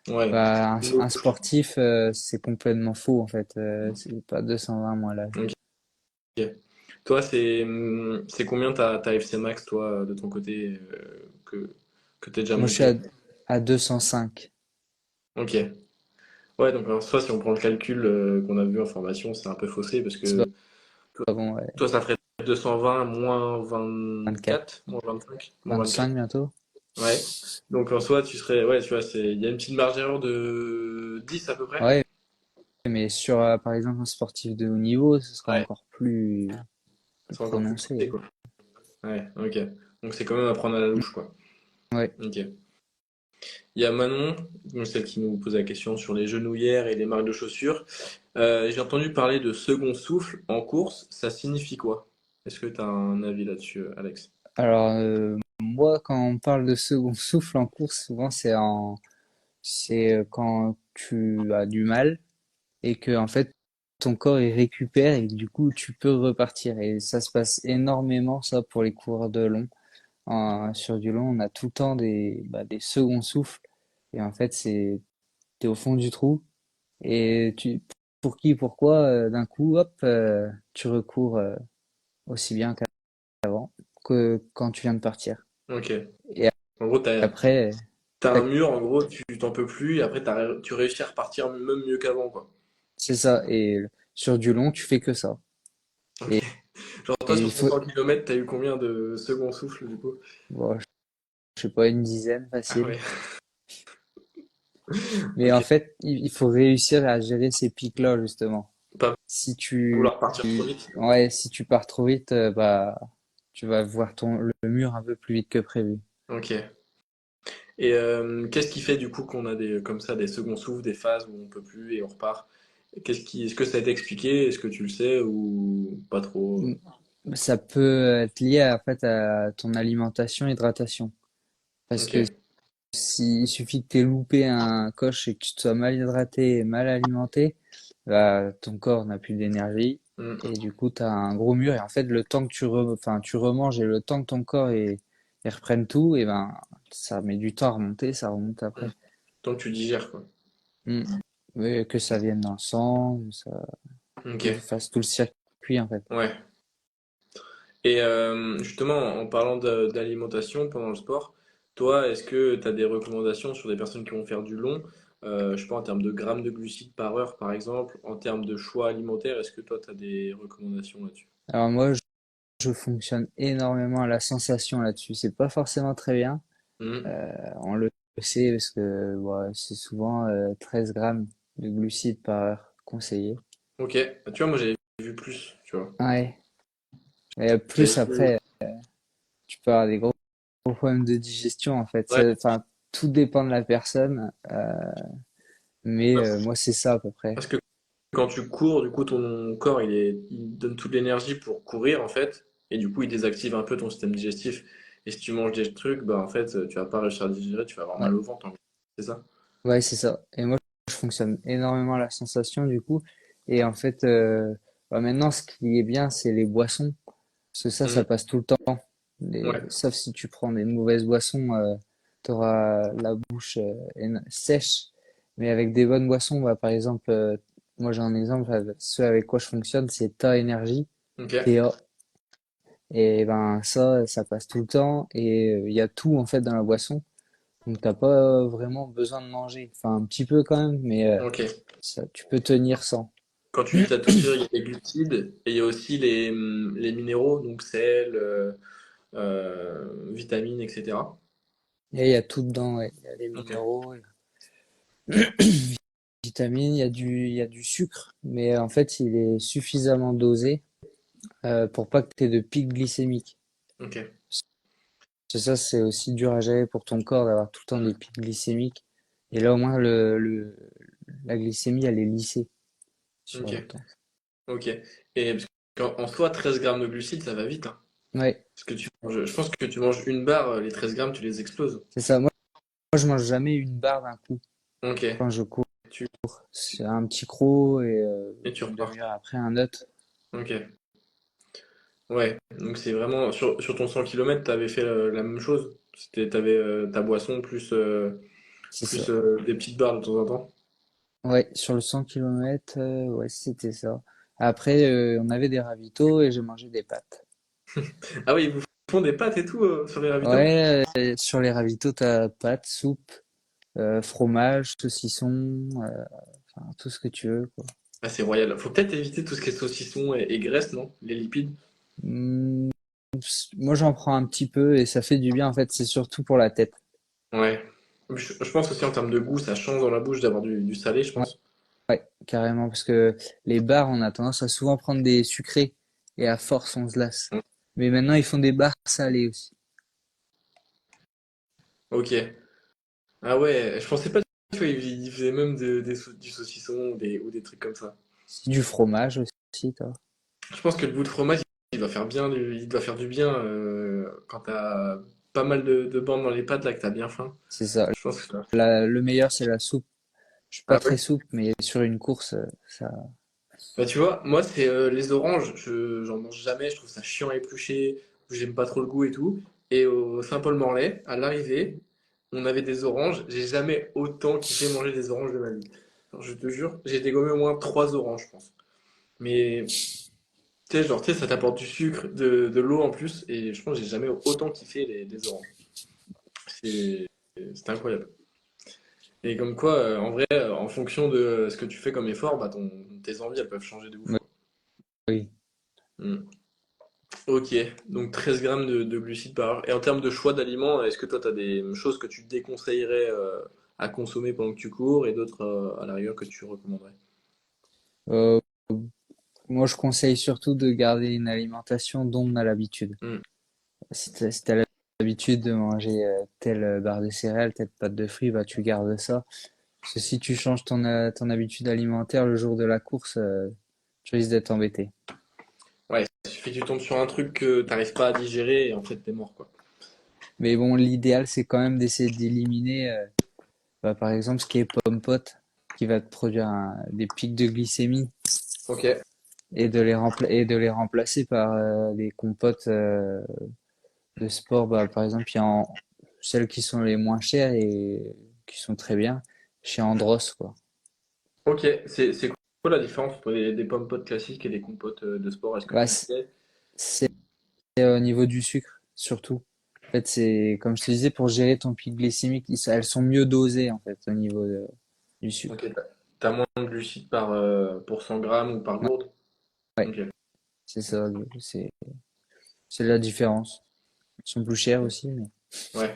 Ouais. bah, No. un sportif, c'est complètement faux, en fait. C'est pas 220 moins l'âge. Ok. Toi, c'est combien ta FC Max, toi, de ton côté, que t'es déjà Moi, je suis monté? à 205. Ok. Ouais, donc en soi, si on prend le calcul qu'on a vu en formation, c'est un peu faussé parce C'est pas que toi, bon, ouais. toi, ça ferait 220 moins 24. 24, moins 25, moins 25 24. bientôt. Ouais. Donc en soi, tu serais, ouais, tu vois, il y a une petite marge d'erreur de 10 à peu près. Ouais, mais sur, par exemple, un sportif de haut niveau, ce sera Ouais. encore plus C'est encore plus prononcé. poussé, quoi. Ouais, ok. Donc c'est quand même à prendre à la louche, quoi. Ouais. Ok. Il y a Manon, donc celle qui nous pose la question sur les genouillères et les marques de chaussures. J'ai entendu parler de second souffle en course. Ça signifie quoi? Est-ce que tu as un avis là-dessus, Alex? Alors, moi, quand on parle de second souffle en course, souvent, c'est quand tu as du mal et que, en fait, ton corps, il récupère et que, du coup, tu peux repartir. Et ça se passe énormément, ça, pour les coureurs de long. Sur du long, on a tout le temps des seconds souffles. Et en fait, t'es au fond du trou. Et pour qui, pourquoi, d'un coup, hop, tu recours aussi bien qu'avant, que quand tu viens de partir. Ok. Et En gros, après, t'as un tac, mur, en gros, tu t'en peux plus, et après, tu réussis à repartir même mieux qu'avant, quoi. c'est ça. Et sur du long, tu fais que ça. Ok. Et, Genre, toi, et il sur faut, 500 km, t'as eu combien de second souffle, du coup? bon, je sais pas, une dizaine Ah facile. ouais. Mais en Ok. fait, il faut réussir à gérer ces pics-là, justement. Pas Si tu, vouloir partir trop vite. ouais, si tu pars trop vite, bah, tu vas voir le mur un peu plus vite que prévu. Ok. Et qu'est-ce qui fait, du coup, qu'on a comme ça, des seconds souffles, des phases où on peut plus et on repart? Est-ce que ça a été expliqué? Est-ce que tu le sais ou pas trop? Mm. Ça peut être lié en fait à ton alimentation, hydratation. Parce Ok. que s'il suffit que tu aies loupé un coche et que tu te sois mal hydraté et mal alimenté, bah, ton corps n'a plus d'énergie. Mm. et du coup, tu as un gros mur. Et en fait, le temps que enfin, tu remanges et le temps que ton corps il reprenne tout, et ben, ça met du temps à remonter, ça remonte Mm. après. Tant que tu digères, quoi. Mm. Oui, que ça vienne dans le sang, Ok, que ça fasse tout le circuit, en fait. ouais. Et justement, en parlant d'alimentation pendant le sport, toi, est-ce que tu as des recommandations sur des personnes qui vont faire du long? Je sais pas, en termes de grammes de glucides par heure, par exemple, en termes de choix alimentaire, est-ce que toi, tu as des recommandations là-dessus? Alors moi, je fonctionne énormément à la sensation là-dessus. C'est pas forcément très bien. Mhm. On le sait parce que ouais, c'est souvent 13 grammes de glucides par heure conseillé. Ok, bah, tu vois, moi j'avais vu plus, tu vois. Ouais. Et J'avais plus vu. après, tu peux avoir des gros problèmes de digestion en fait. Ouais, Enfin, tout dépend de la personne, mais moi c'est ça à peu près. parce que quand tu cours, du coup, ton corps, il donne toute l'énergie pour courir, en fait, et du coup, il désactive un peu ton système digestif. Et si tu manges des trucs, bah, en fait, tu vas pas réussir à digérer, tu vas avoir Ouais, mal au ventre, en gros. C'est ça? ouais c'est ça. Et moi je fonctionne énormément à la sensation du coup. Et en fait, bah, maintenant ce qui est bien c'est les boissons. Parce que ça Mhm. passe tout le temps. Ouais, Sauf si tu prends des mauvaises boissons, tu auras la bouche sèche. Mais avec des bonnes boissons, bah, par exemple, moi j'ai un exemple, ceux avec quoi je fonctionne, c'est Ta Énergie, ok, TA. Et ben ça passe tout le temps. Et il y a tout en fait dans la boisson. Donc t'as pas vraiment besoin de manger. Enfin un petit peu quand même, mais ok. tu peux tenir sans. Quand tu dis t'as tout dedans, il y a les glucides, et il y a aussi les minéraux, donc sel, vitamines, etc. Et il y a tout dedans, ouais. Il y a les Ok, minéraux, vitamines, il y a du sucre, mais en fait, il est suffisamment dosé pour pas que tu aies de pic glycémique. ok. C'est aussi dur à gérer pour ton corps d'avoir tout le temps Mm. des pics glycémiques. Et là, au moins, la glycémie, elle est lissée sur Ok, le temps. ok. Et parce qu'en soi, 13 grammes de glucides, ça va vite, hein. Ouais, Parce que je pense que tu manges une barre, les 13 grammes, tu les exploses. c'est ça. Moi, je mange jamais une barre d'un coup Ok, quand je cours. tu, C'est un petit croc et et tu une repars. demi-heure après un autre. Ok, ouais. Donc c'est vraiment, sur ton 100 km, tu avais fait la même chose. T'avais ta boisson C'est ça. plus des petites barres de temps en temps. Ouais, sur le 100 km, ouais, c'était ça. Après, on avait des ravitaux et j'ai mangé des pâtes. Ah oui, ils vous font des pâtes et tout sur les ravitaux? Ouais, sur les ravitaux, t'as pâtes, soupe, fromage, saucisson, enfin, tout ce que tu veux, quoi. Ah, c'est royal. Faut peut-être éviter tout ce qui est saucisson et graisse, non? Les lipides. Hmm, moi, j'en prends un petit peu et ça fait du bien, en fait. C'est surtout pour la tête. Ouais. Je pense aussi en termes de goût, ça change dans la bouche d'avoir du salé, je Ouais, pense. ouais, carrément. Parce que les bars, on a tendance à souvent prendre des sucrés et à force, on se lasse. Mm. Mais maintenant, ils font des bars salés aussi. Ok. Ah ouais, je pensais pas qu'ils faisaient même du saucisson ou des trucs comme ça. C'est du fromage aussi, toi. Je pense que le bout de fromage, il doit faire il doit faire du bien quand t'as pas mal de bandes dans les pâtes là que t'as bien faim. C'est ça. Je pense que ça. Le meilleur, c'est la soupe. Je suis pas Ah très ouais? soupe, mais sur une course, ça. Bah tu vois, moi c'est les oranges, j'en mange jamais, je trouve ça chiant à éplucher, j'aime pas trop le goût et tout. Et au Saint-Paul-Morlaix, à l'arrivée, on avait des oranges, j'ai jamais autant kiffé manger des oranges de ma vie. Alors, je te jure, j'ai dégommé au moins 3 oranges, je pense. Mais tu sais, genre, tu sais, ça t'apporte du sucre, de l'eau en plus, et je pense que j'ai jamais autant kiffé les oranges. C'est c'est incroyable. Et comme quoi, en vrai, en fonction de ce que tu fais comme effort, bah tes envies, elles peuvent changer de ouf, Ouais, quoi. oui. Hmm. Ok, donc 13 grammes de glucides par heure. Et en termes de choix d'aliments, est-ce que toi, tu as des choses que tu déconseillerais à consommer pendant que tu cours et d'autres à la rigueur que tu recommanderais? Euh, Moi, je conseille surtout de garder une alimentation dont on a l'habitude. Hmm. Si t'as l'habitude de manger telle barre de céréales, telle pâte de fruits, bah tu gardes ça. Parce que si tu changes ton habitude alimentaire le jour de la course, tu risques d'être embêté. Ouais, il suffit que tu tombes sur un truc que t'arrives pas à digérer et en fait t'es mort, quoi. Mais bon, l'idéal, c'est quand même d'essayer d'éliminer, bah, par exemple, ce qui est pomme-pote, qui va te produire des pics de glycémie. Ok. et de les remplacer par des compotes de sport. Bah, par exemple, il y a celles qui sont les moins chères et qui sont très bien chez Andros, quoi. Ok, c'est quoi la différence entre des pommes potes classiques et des compotes de sport? Est-ce que Bah, tu sais? c'est au niveau du sucre, surtout. En fait, c'est, comme je te disais, pour gérer ton pic glycémique, elles sont mieux dosées, en fait, au niveau du Ok, sucre. t'as moins de glucides pour 100 grammes ou par Ouais, gourde? ouais, Ok, c'est ça, c'est la différence. Ils sont plus chers aussi, mais ouais.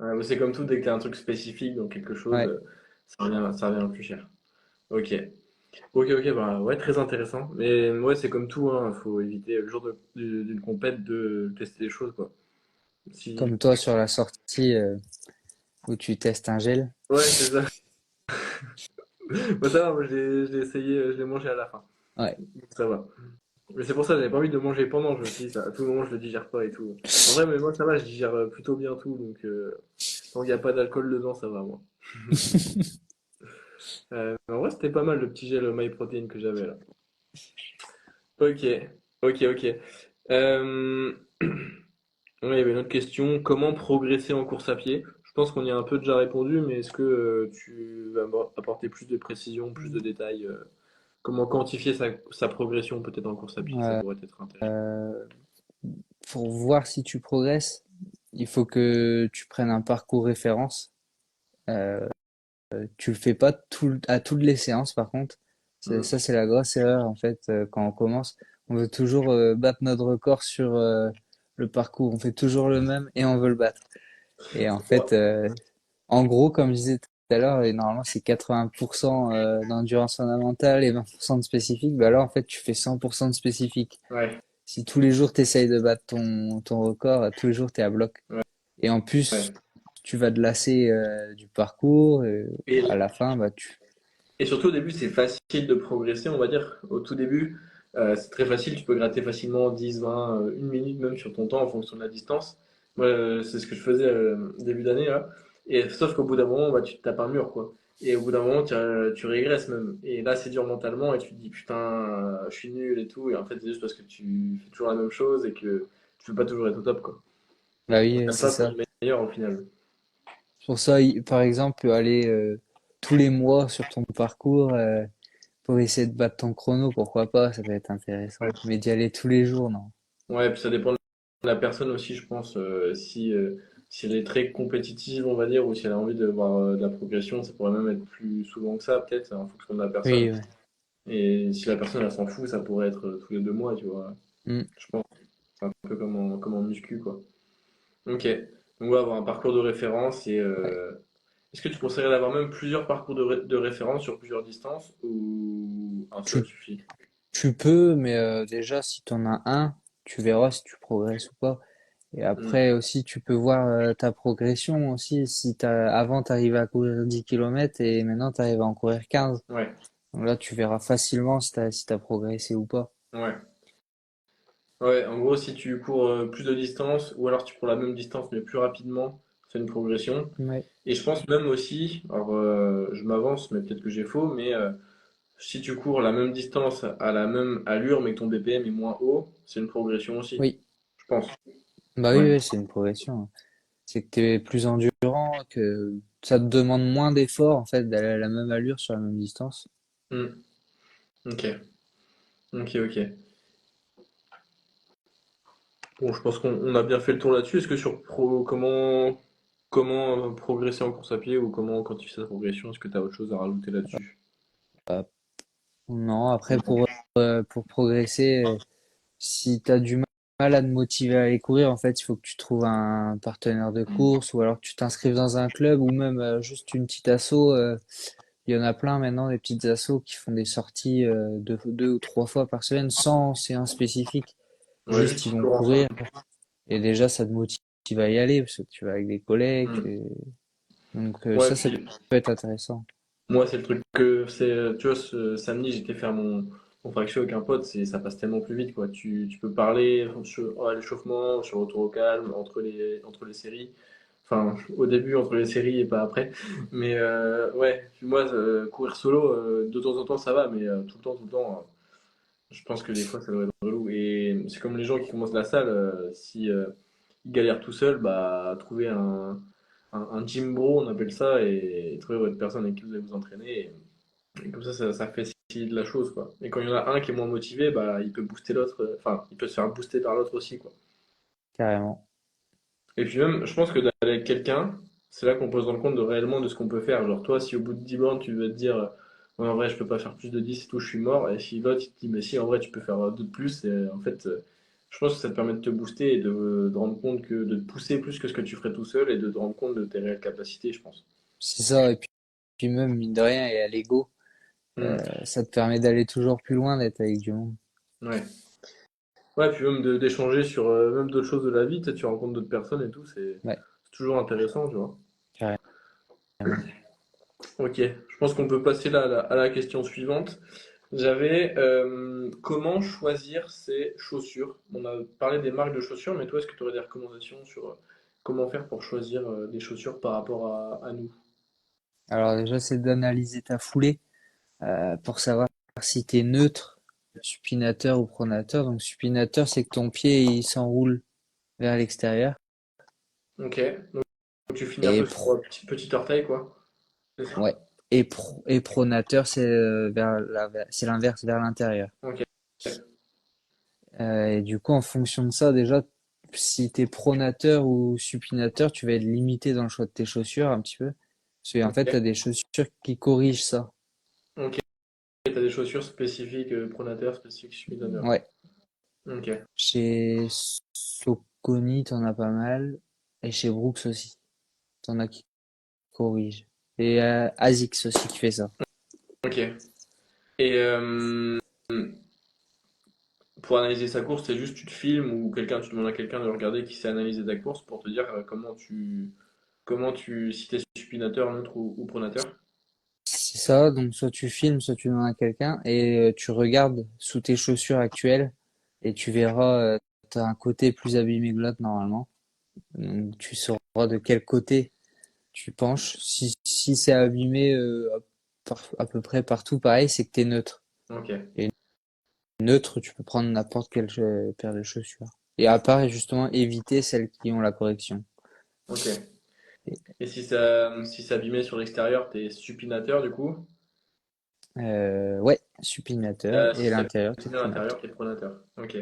Mais c'est comme tout, dès que t'as un truc spécifique dans quelque chose, ouais, ça revient plus cher. Ok. Ok, ok, bah ouais, très intéressant. Mais ouais, c'est comme tout, hein, faut éviter le jour d'une compète de tester des choses, quoi. Si... comme toi sur la sortie où tu testes un gel. Ouais, c'est ça. Bah, ça va, moi je l'ai essayé, je l'ai mangé à la fin. Ouais. Donc, ça va. Mais c'est pour ça que j'avais pas envie de manger pendant, je me suis dit, ça, à tout moment je le digère pas et tout. En vrai, mais moi ça va, je digère plutôt bien tout, donc tant qu'il n'y a pas d'alcool dedans, ça va, moi. En vrai, c'était pas mal le petit gel MyProtein que j'avais là. Ok, ok, ok. Euh... Ouais, il y avait une autre question. Comment progresser en course à pied? Je pense qu'on y a un peu déjà répondu, mais est-ce que tu vas apporter plus de précision, plus de détails? Comment quantifier sa progression peut-être en course à pied? Ça Euh, pourrait être intéressant. euh, pour voir si tu progresses, il faut que tu prennes un parcours référence. Euh, Tu le fais pas à toutes les séances, par contre. Hmm. Ça, c'est la grosse erreur, en fait, quand on commence. On veut toujours battre notre record sur le parcours. On fait toujours le même et on veut le battre. Et en Ouais. fait, en gros, comme je disais tout à l'heure, et normalement, c'est 80% d'endurance fondamentale et 20% de spécifique. Bah là, en fait, tu fais 100% de spécifique. Ouais, Si tous les jours, tu essayes de battre ton record, tous les jours, tu es à bloc. ouais, Et en plus, ouais. tu vas te lasser du parcours. Et Et, à la fin, bah, tu et surtout au début, c'est facile de progresser, on va dire. Au tout début, c'est très facile, tu peux gratter facilement 10, 20, 1 minute même sur ton temps en fonction de la distance. Moi, c'est ce que je faisais début d'année là. Et sauf qu'au bout d'un moment, bah, tu te tapes un mur, quoi. Et au bout d'un moment, tu régresses même. Et là, c'est dur mentalement et tu te dis putain, je suis nul et tout. Et en fait, c'est juste parce que tu fais toujours la même chose et que tu peux pas toujours être au top, quoi. Bah On oui, n'aime c'est pas pour ça. le meilleur au final. Pour ça, par exemple, aller tous les mois sur ton parcours pour essayer de battre ton chrono, pourquoi pas, ça peut être intéressant. Mais d'y aller tous les jours, non. Ouais, puis ça dépend de la personne aussi, je pense. Si elle est très compétitive, on va dire, ou si elle a envie de voir de la progression, ça pourrait même être plus souvent que ça, peut-être, en fonction de la personne. Oui, ouais. Et si la personne, elle s'en fout, ça pourrait être tous les 2 mois, tu vois. Mm. Je pense. C'est un peu comme en muscu, quoi. Ok. Donc, ouais, avoir un parcours de référence et. Ouais. Est-ce que tu conseillerais d'avoir même plusieurs parcours de référence sur plusieurs distances ou un seul Tu, suffit? tu peux, mais déjà, si tu en as un, tu verras si tu progresses ou pas. Et Hmm. après aussi, tu peux voir ta progression aussi. Si avant, tu arrivais à courir 10 kilomètres et maintenant, tu arrives à en courir 15. Ouais, Donc là, tu verras facilement si t'as progressé ou pas. ouais. Ouais, en gros, si tu cours plus de distance, ou alors tu cours la même distance mais plus rapidement, c'est une progression. Ouais. Et je pense même aussi, alors je m'avance, mais peut-être que j'ai faux, mais si tu cours la même distance à la même allure, mais que ton BPM est moins haut, c'est une progression aussi, Oui. je pense. Bah oui, Ouais. oui, c'est une progression. C'est que tu es plus endurant, que ça te demande moins d'efforts en fait d'aller à la même allure sur la même distance. Hmm. Ok, ok, ok. Bon, je pense qu'on a bien fait le tour là-dessus. Est-ce que sur comment progresser en course à pied ou comment quantifier sa progression, est-ce que tu as autre chose à rajouter là-dessus? Bah, non, après Non. pour progresser, si tu as du mal à te motiver à aller courir, en fait, il faut que tu trouves un partenaire de course ou alors que tu t'inscrives dans un club ou même juste une petite asso. Il y en a plein maintenant, des petites assos qui font des sorties deux ou trois fois par semaine sans séance spécifique. Ouais, Juste, juste ils ils vont courent ensemble. courir et déjà, ça te motive à y aller parce que tu vas avec des collègues. Hmm. Donc Ouais, ça puis peut être intéressant. moi, c'est le truc que c'est, tu vois, ce samedi, j'étais faire mon fractionné avec un pote, ça passe tellement plus vite, quoi. Tu peux parler sur à l'échauffement, sur le retour au calme, entre les séries. Enfin, au début, entre les séries et pas après. Mais ouais, puis moi, courir solo, de temps en temps, ça va, mais tout le temps, Je pense que des fois, ça doit être relou. Et c'est comme les gens qui commencent la salle, si ils galèrent tout seuls, bah, trouver un gym bro, on appelle ça, et trouver votre personne avec qui vous allez vous entraîner. Et comme ça facilite la chose, quoi. Et quand il y en a un qui est moins motivé, bah, il peut booster l'autre, enfin, il peut se faire booster par l'autre aussi, quoi. carrément. Et puis même, je pense que d'aller avec quelqu'un, c'est là qu'on peut se rendre compte de réellement de ce qu'on peut faire. Genre toi, si au bout de 10 bornes, tu veux te dire, ouais, en vrai, je peux pas faire plus de 10 et tout, je suis mort. Et si l'autre, il te dit, mais si, en vrai, tu peux faire deux de plus. Et en fait, je pense que ça te permet de te booster et de rendre compte que, de te pousser plus que ce que tu ferais tout seul et de te rendre compte de tes réelles capacités, je pense. C'est ça, et puis même, mine de rien, et à l'ego, Hmm. ça te permet d'aller toujours plus loin, d'être avec du monde. Ouais. Ouais, puis même d'échanger sur même d'autres choses de la vie, tu rencontres d'autres personnes et tout, Ouais, c'est toujours intéressant, tu vois. carrément. Ok, je pense qu'on peut passer là à la question suivante. J'avais comment choisir ses chaussures? On a parlé des marques de chaussures, mais toi, est-ce que tu aurais des recommandations sur comment faire pour choisir des chaussures par rapport à nous? Alors déjà, c'est d'analyser ta foulée pour savoir si tu es neutre, supinateur ou pronateur. Donc supinateur, c'est que ton pied il s'enroule vers l'extérieur. Ok, donc tu finis un Et peu sur pro, petit orteil, quoi. C'est ça? ouais. Et pronateur, c'est c'est l'inverse, vers l'intérieur. Ok, Et du coup, en fonction de ça, déjà, si t'es pronateur ou supinateur, tu vas être limité dans le choix de tes chaussures un petit peu. Parce qu'en fait, t'as ok, des chaussures qui corrigent ça. ok. T'as des chaussures spécifiques pronateur, spécifiques supinateur. Ouais. Ok, Chez Saucony, t'en as pas mal. Et chez Brooks aussi. T'en as qui corrigent. Et Asics aussi qui fait ça. ok. Et pour analyser sa course, c'est juste tu te filmes ou tu demandes à quelqu'un de regarder qui sait analyser ta course pour te dire si t'es supinateur, neutre ou pronateur. C'est ça. Donc, soit tu filmes, soit tu demandes à quelqu'un. Et tu regardes sous tes chaussures actuelles. Et tu verras, t'as un côté plus abîmé que l'autre normalement. Donc, tu sauras de quel côté tu penches. Si c'est abîmé à peu près partout, pareil, c'est que t'es neutre. Ok, Et neutre, tu peux prendre n'importe quelle paire de chaussures. Et à part, justement, éviter celles qui ont la correction. ok. Et, Et si c'est abîmé sur l'extérieur, t'es supinateur du coup. ouais, supinateur. Et Si c'est l'intérieur, t'es abîmé à pronateur. l'intérieur, t'es pronateur. Ok.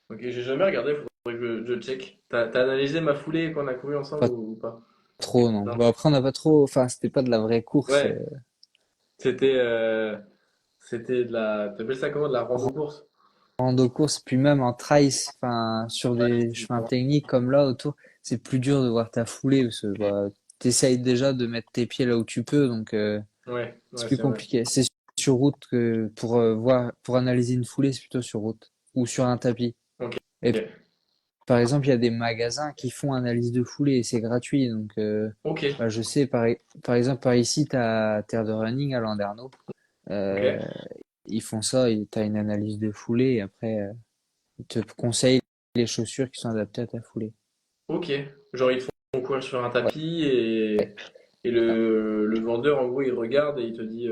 Ok, j'ai jamais regardé, faudrait que je check. T'as analysé ma foulée quand on a couru ensemble Pas ou pas? trop, non. Non. Bon, après, on n'a pas trop, enfin, c'était pas de la vraie course. Ouais, c'était c'était de la. T'appelles ça comment? De la rando course? Rando course, puis même en trail, enfin, sur Ouais, des c'est chemins différent. techniques comme là autour, c'est plus dur de voir ta foulée parce que bah, t'essayes déjà de mettre tes pieds là où tu peux, donc Ouais, c'est ouais, plus c'est vrai. compliqué. C'est sur route que pour voir, pour analyser une foulée, c'est plutôt sur route ou sur un tapis. Ok. Et par exemple, il y a des magasins qui font analyse de foulée et c'est gratuit, donc Ok. bah, je sais par exemple par ici, t'as Terre de Running à Landerneau, Ok. euh, ils font ça, et t'as une analyse de foulée et après ils te conseillent les chaussures qui sont adaptées à ta foulée. Ok. Genre, ils te font courir sur un Ouais. tapis et Ah, le vendeur, en gros, il regarde et il te dit.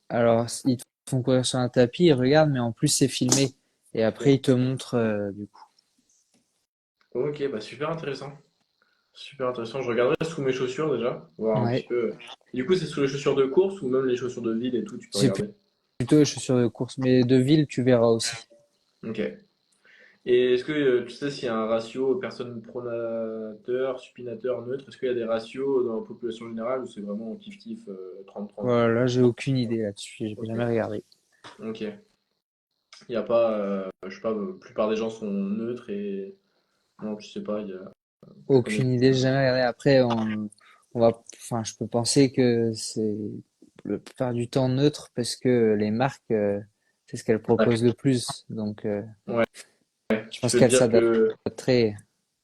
alors, ils te font courir sur un tapis, ils regardent, mais en plus c'est filmé. Et après, Ok, ils te montrent du coup. ok, bah super intéressant. Super intéressant. Je regarderai sous mes chaussures déjà, voir un petit Ouais. peu. Et du coup, c'est sous les chaussures de course ou même les chaussures de ville et tout, tu peux C'est regarder. plutôt les chaussures de course, mais de ville, tu verras aussi. Ok. Et est-ce que tu sais s'il y a un ratio personne pronateur, supinateur, neutre? Est-ce qu'il y a des ratios dans la population générale ou c'est vraiment kiff-kiff 30-30? Voilà, là, j'ai aucune idée là-dessus. J'ai Ok. jamais regardé. Ok. Il n'y a pas, je sais pas, la plupart des gens sont neutres et. Non, je sais pas, je connais Aucune idée, j'ai jamais regardé. Après, enfin, je peux penser que c'est le plupart du temps neutre parce que les marques, c'est ce qu'elles pas. proposent le plus. Donc, Ouais, ouais. je Tu pense peux te qu'elles dire que. s'adapteraient.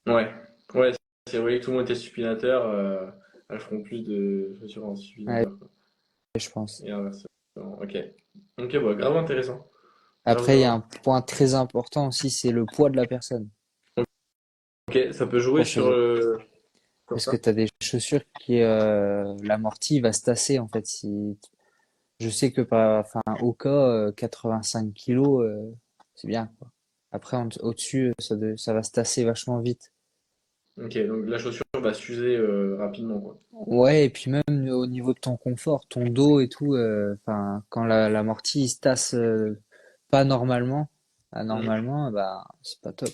Ouais, ouais, c'est vrai que tout le monde était supinateur, elles feront plus de chaussures en Ouais, supinateur, quoi. je pense. Et inversement. Ok. Ok, bah, grave intéressant. Grave, Après, il y a grave. un point très important aussi, c'est le poids de la personne Ok, ça peut jouer pour choisir. sur Parce que ça? tu as des chaussures qui, l'amorti va se tasser en fait. Si, je sais que enfin, Oka, 85 kilos. c'est bien, quoi. Après, au-dessus, ça va se tasser vachement vite. Ok, donc la chaussure va s'user rapidement, quoi. Ouais, et puis même au niveau de ton confort, ton dos et tout, enfin, quand l'amorti il se tasse pas normalement, Mhm. anormalement, bah, c'est pas top.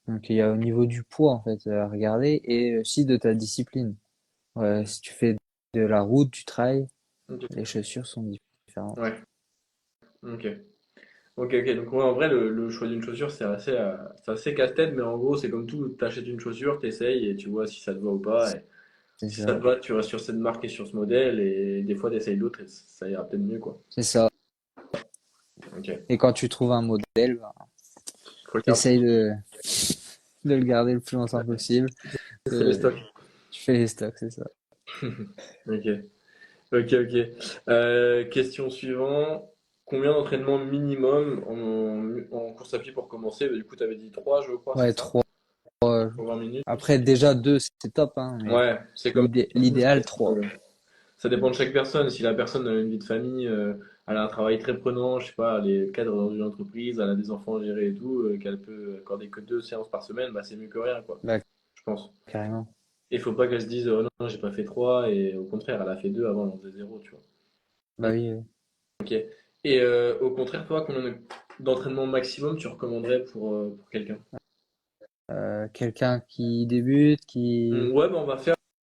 Donc il y a au niveau du poids en fait à regarder et aussi de ta discipline. Ouais, si tu fais de la route, du trail, Ok. les chaussures sont différentes. Ouais, ok. Ok, ok. Donc, ouais, en vrai, le choix d'une chaussure, c'est assez casse-tête, mais en gros, c'est comme tout. T'achètes une chaussure, t'essayes et tu vois si ça te va ou pas. Et C'est si ça ça, te va, tu restes sur cette marque et sur ce modèle. Et des fois, t'essayes d'autres et ça ira peut-être mieux, quoi. c'est ça. Ok. Et quand tu trouves un modèle, bah, Faut le garder. t'essayes de le garder le plus longtemps possible. Tu fais les Euh, stocks. Tu fais les stocks, c'est ça. Ok. Ok, ok. Question suivante. Combien d'entraînements minimum en course à pied pour commencer? Bah, du coup, tu avais dit 3, je crois, c'est Ouais, ça? trois. Pour 20 minutes. Après, déjà deux, c'est top, hein, mais Ouais, c'est comme tout. Je l'idéal, pense trois. que ça dépend de chaque personne. Si la personne a une vie de famille, elle a un travail très prenant, je sais pas, elle est cadre dans une entreprise, elle a des enfants à gérer et tout, qu'elle peut accorder que 2 séances par semaine, bah c'est mieux que rien, quoi. Bah, Je pense. carrément. Et faut pas qu'elle se dise, oh non, j'ai pas fait 3, et au contraire, elle a fait 2 avant, elle en faisait 0, tu vois. Bah oui. Oui. Ok. Et au contraire, toi, d'entraînement maximum tu recommanderais pour quelqu'un? Quelqu'un qui débute, Ouais, bah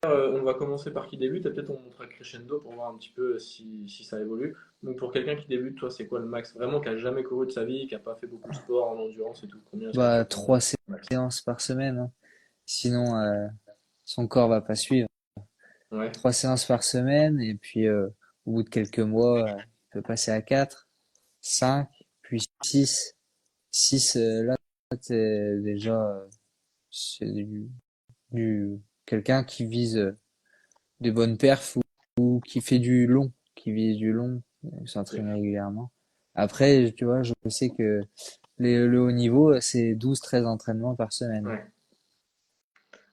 on va commencer par qui débute et peut-être on montera crescendo pour voir un petit peu si ça évolue. Donc pour quelqu'un qui débute, toi, c'est quoi le max? Vraiment, qui a jamais couru de sa vie, qui a pas fait beaucoup de sport en endurance et tout, combien est-ce que tu bah, recommanderais trois max? séances par semaine, hein. Sinon, son corps va pas suivre. Ouais, 3 séances par semaine, et puis au bout de quelques mois, il peut passer à 4, 5, puis 6. 6, là, c'est déjà c'est quelqu'un qui vise des bonnes perfs ou qui fait du long, qui vise du long, s'entraîne ok. régulièrement. Après, tu vois, je sais que le haut niveau, c'est 12-13 entraînements par semaine. Ouais,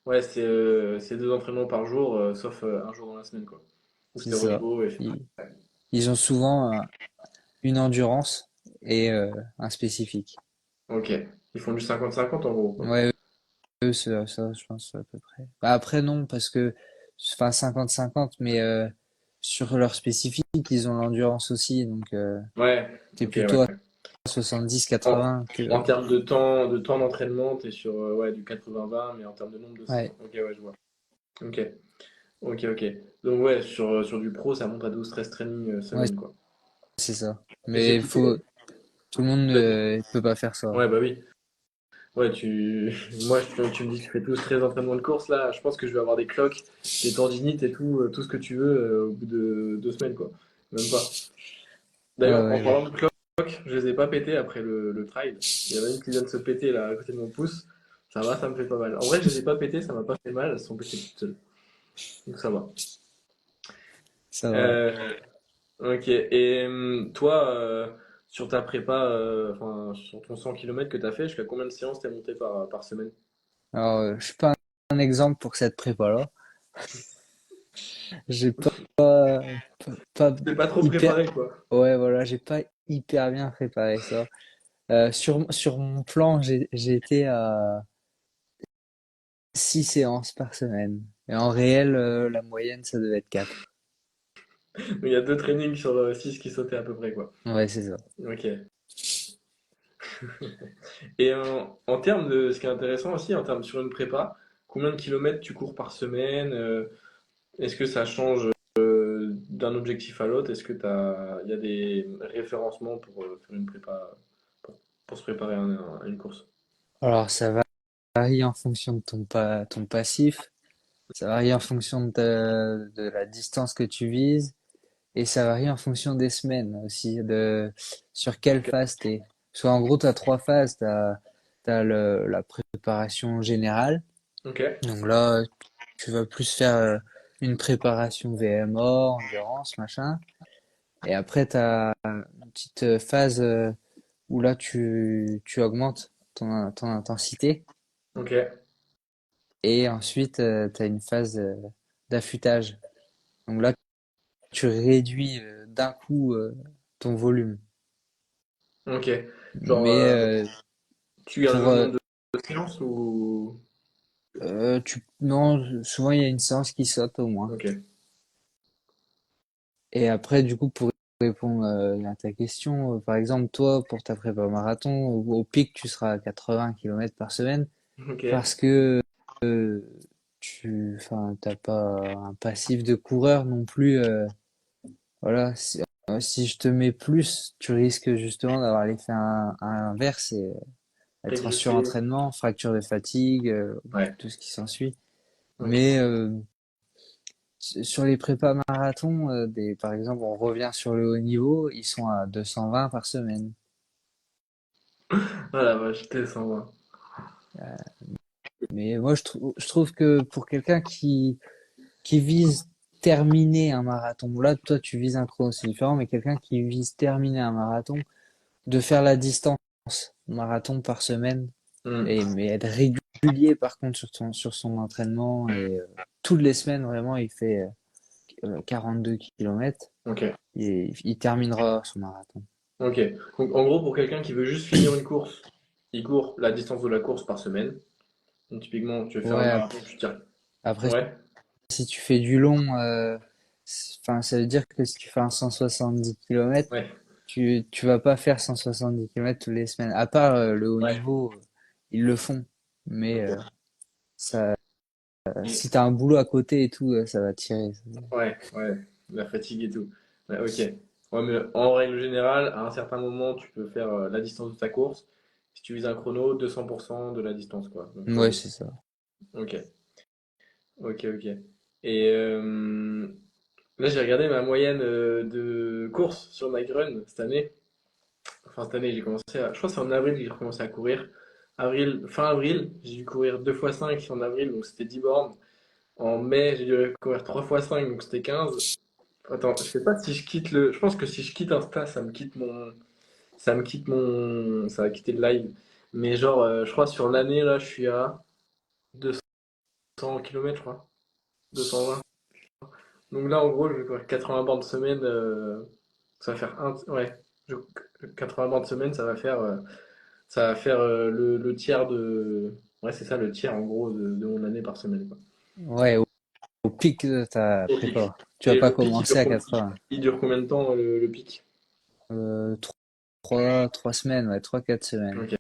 ouais c'est 2 entraînements par jour, sauf un jour dans la semaine, quoi. Ou C'est c'est ça. repos et Ils, ils ont souvent une endurance et un spécifique. ok. Ils font du 50-50 en gros, quoi. Ouais, eux, c'est ça, je pense, à peu près. Bah, après, non, parce que, enfin, 50-50, mais sur leur spécifique, ils ont l'endurance aussi, donc Ouais, t'es ok, ouais. plutôt à 70-80 En que, termes de temps d'entraînement, tu es sur ouais, du 80-20, mais en termes de nombre de séances. ouais, Ok, ouais, je vois. Ok, ok, ok. Donc, ouais, sur du pro, ça monte à 12-13 training ouais, semaine, quoi. c'est ça. Et c'est Mais plutôt. tout le monde Vas-y. ne peut pas faire ça. Ouais, bah oui. Ouais, moi, tu me dis que tu fais 12-13 entraînements de course, là, je pense que je vais avoir des cloques, des tendinites et tout ce que tu veux au bout de 2 semaines, quoi. Même pas. Ouais, D'ailleurs, en ouais, parlant de cloques, je les ai pas pétées après le trail. Il y en a une qui vient de se péter là à côté de mon pouce. Ça va, ça me fait pas mal. En vrai, je les ai pas pétées, ça m'a pas fait mal, elles se sont pétées toutes seules. Donc ça va. ça va. Euh, ok. Et toi, sur ta prépa, enfin sur ton 100 km que tu as fait, jusqu'à combien de séances t'es monté par semaine? Alors, je suis pas un exemple pour cette prépa-là. J'ai pas T'es pas trop hyper, préparé, quoi. ouais, voilà, j'ai pas hyper bien préparé ça. Sur mon plan, j'ai été à 6 séances par semaine. Et en réel, la moyenne, ça devait être 4. Il y a 2 trainings sur 6 qui sautaient à peu près, quoi. Ouais, c'est ça. Ok. Et en termes de, ce qui est intéressant aussi, en termes sur une prépa, combien de kilomètres tu cours par semaine? Est-ce que ça change d'un objectif à l'autre? Il y a des référencements pour faire une prépa, pour, pour se préparer à une course? Alors, ça varie en fonction de ton passif. Ça varie en fonction de la distance que tu vises. Et ça varie en fonction des semaines aussi, sur quelle Ok. phase t'es. Parce qu'en gros, t'as 3 phases. T'as la préparation générale. Ok. Donc là, tu vas plus faire une préparation VMA, endurance, machin. Et après, t'as une petite phase où là, tu augmentes ton intensité. Ok. Et ensuite, t'as une phase d'affûtage. Donc là, tu réduis d'un coup ton volume. Ok. Genre, Mais tu gardes le pour même nombre de séances ou... non, souvent il y a une séance qui saute au moins. Ok. Et après, du coup, pour répondre à ta question, par exemple, toi, pour ta prépa marathon, au pic, tu seras à 80 km par semaine Ok. parce que euh, enfin, t'as pas un passif de coureur non plus. Voilà, si je te mets plus, tu risques justement d'avoir l'effet inverse et être en Régresser. surentraînement, fracture de fatigue, Ouais. tout ce qui s'ensuit. Ok. Mais sur les prépas marathons, par exemple, on revient sur le haut niveau, ils sont à 220 par semaine. Ah la vache, t'es sans moi. Mais moi, je trouve que pour quelqu'un qui vise terminer un marathon, là, toi, tu vises un chrono, c'est différent, mais quelqu'un qui vise terminer un marathon, de faire la distance marathon par semaine, Hmm. mais être régulier par contre sur son entraînement et toutes les semaines, vraiment, il fait 42 km Ok. et il terminera son marathon. Ok. Donc en gros, pour quelqu'un qui veut juste finir une course, il court la distance de la course par semaine. Donc typiquement, tu veux faire un Ouais, marathon, tu tires. après, Ouais. si tu fais du long, enfin, ça veut dire que si tu fais un 170 km, Ouais. tu vas pas faire 170 km toutes les semaines. À part le haut Ouais. niveau, ils le font. Mais Ok. ça, Et- si t'as un boulot à côté et tout, ça va tirer. Ouais, ouais. La fatigue et tout. Ouais, ok. Ouais, mais en règle générale, à un certain moment, tu peux faire la distance de ta course. Si tu vises un chrono, 200% de la distance, quoi. Donc Ouais, faut. c'est ça. Ok. Ok, ok. Et là, j'ai regardé ma moyenne de course sur Nike Run cette année. Enfin, cette année, j'ai commencé à. Je crois que c'est en avril que j'ai commencé à courir. Fin avril, j'ai dû courir 2 fois 5 en avril, donc c'était 10 bornes. En mai, j'ai dû courir 3 fois 5, donc c'était 15. Attends, je sais pas si je quitte le. Je pense que si je quitte Insta, ça me quitte mon. Ça me quitte mon. Ça va quitter le live. Mais genre, je crois sur l'année, là, je suis à 200 km, je crois. 220. Donc là, en gros, je vais courir 80 bornes semaine. Ça va faire un. Ouais. Je- 80 bornes semaine, ça va faire le tiers de. Ouais, c'est ça, le tiers en gros de mon année par semaine, quoi. Ouais, au pic de ta Au pic. prépa. Tu vas Et pas le pic, commencer à 80. il dure combien de temps le pic? Tro- trois semaines, ouais, trois, quatre semaines. Ok.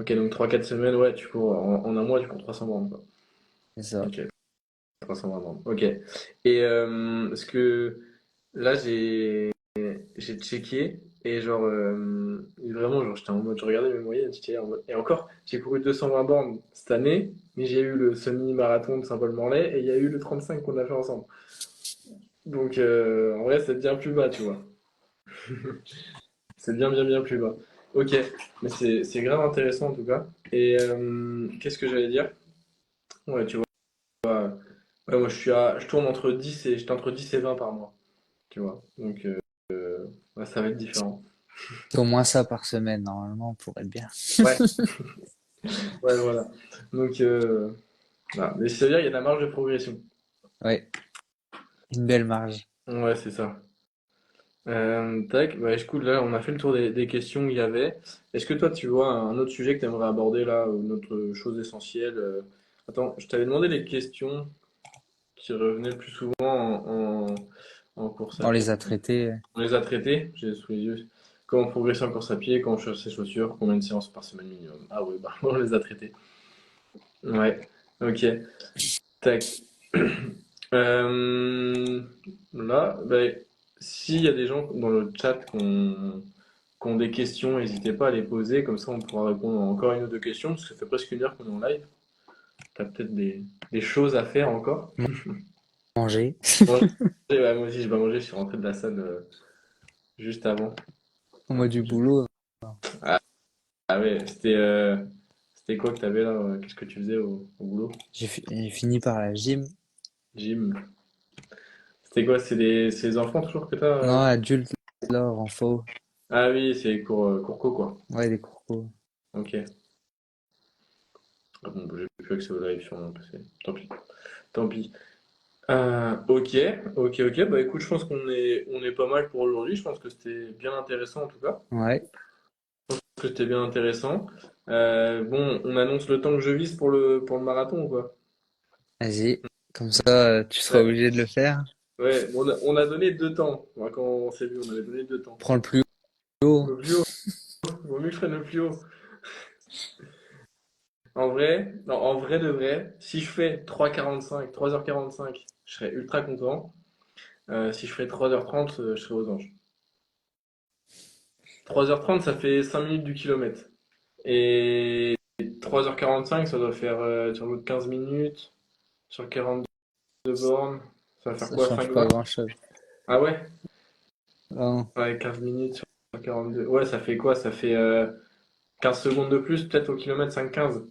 Ok, donc 3 4 semaines, ouais, tu cours en un mois, tu cours 300 bornes, quoi. C'est ça. Ok, 320 bornes. Ok. Et parce que là, j'ai checké et genre, vraiment, genre, j'étais en mode, je regardais mes moyennes, j'étais en mode, et encore, j'ai couru 220 bornes cette année, mais j'ai eu le semi-marathon de Saint-Paul-Morlaix et il y a eu le 35 qu'on a fait ensemble. Donc, en vrai, c'est bien plus bas, tu vois. C'est bien, bien, bien plus bas. Ok, mais c'est grave intéressant en tout cas. Et qu'est-ce que j'allais dire? Ouais, tu vois, ouais, moi je tourne entre 10 et, j'étais entre 10 et 20 par mois, tu vois. Donc, ouais, ça va être différent. C'est au moins ça par semaine, normalement, pour être bien. Ouais, ouais, voilà. Donc, voilà. Mais c'est-à-dire, il y a de la marge de progression. Ouais, une belle marge. Ouais, c'est ça. Tac, bah écoute, là on a fait le tour des questions qu'il y avait. Est-ce que toi tu vois un autre sujet que tu aimerais aborder là, ou une autre chose essentielle? Attends, je t'avais demandé les questions qui revenaient le plus souvent en course à On pied. les a traités. On les a traités, j'ai sous les yeux. Comment progresser en course à pied, comment choisir ses chaussures, combien de séances par semaine minimum. Ah ouais, bah on les a traités. Ouais, ok. Tac. Euh, Là, bah, s'il y a des gens dans le chat qui ont des questions, n'hésitez pas à les poser, comme ça on pourra répondre à encore une ou deux questions, parce que ça fait presque une heure qu'on est en live. T'as peut-être des choses à faire encore. Manger. Manger, ouais, moi aussi je vais manger, je suis rentré de la salle juste avant. Moi, du boulot. Ah, ah ouais, c'était quoi que t'avais là? Qu'est-ce que tu faisais au boulot? J'ai fini par la gym. Gym. C'était quoi? C'est les enfants toujours que t'as? Non, adulte, là, renfo. Ah oui, c'est cours co quoi. Ouais, des cours. Ok. Ah bon, bah, j'ai plus accès au live sur mon PC. Tant pis. Tant pis. Ok, ok. Bah écoute, je pense on est pas mal pour aujourd'hui. Je pense que c'était bien intéressant en tout cas. Ouais. que c'était bien intéressant. Bon, on annonce le temps que je vise pour le marathon ou quoi? Vas-y. Comme ça, tu seras Ouais, obligé de le faire. ouais, on a donné deux temps. Moi, quand on s'est vu, on avait donné deux temps. Prends le plus haut. Le plus haut, vaut mieux que je prenne le plus haut. En vrai, non, en vrai de vrai, si je fais 3h45, je serais ultra content. Si je fais 3h30, je serai aux anges. 3h30, ça fait 5 minutes du kilomètre. Et 3h45, ça doit faire sur l'autre 15 minutes, sur 42 bornes. Ça va faire Ça quoi, change 5 pas bornes? grand-chose. Ah ouais? Non. Ouais, 15 minutes sur 42. Ouais, ça fait quoi? Ça fait 15 secondes de plus, peut-être au kilomètre 5,15.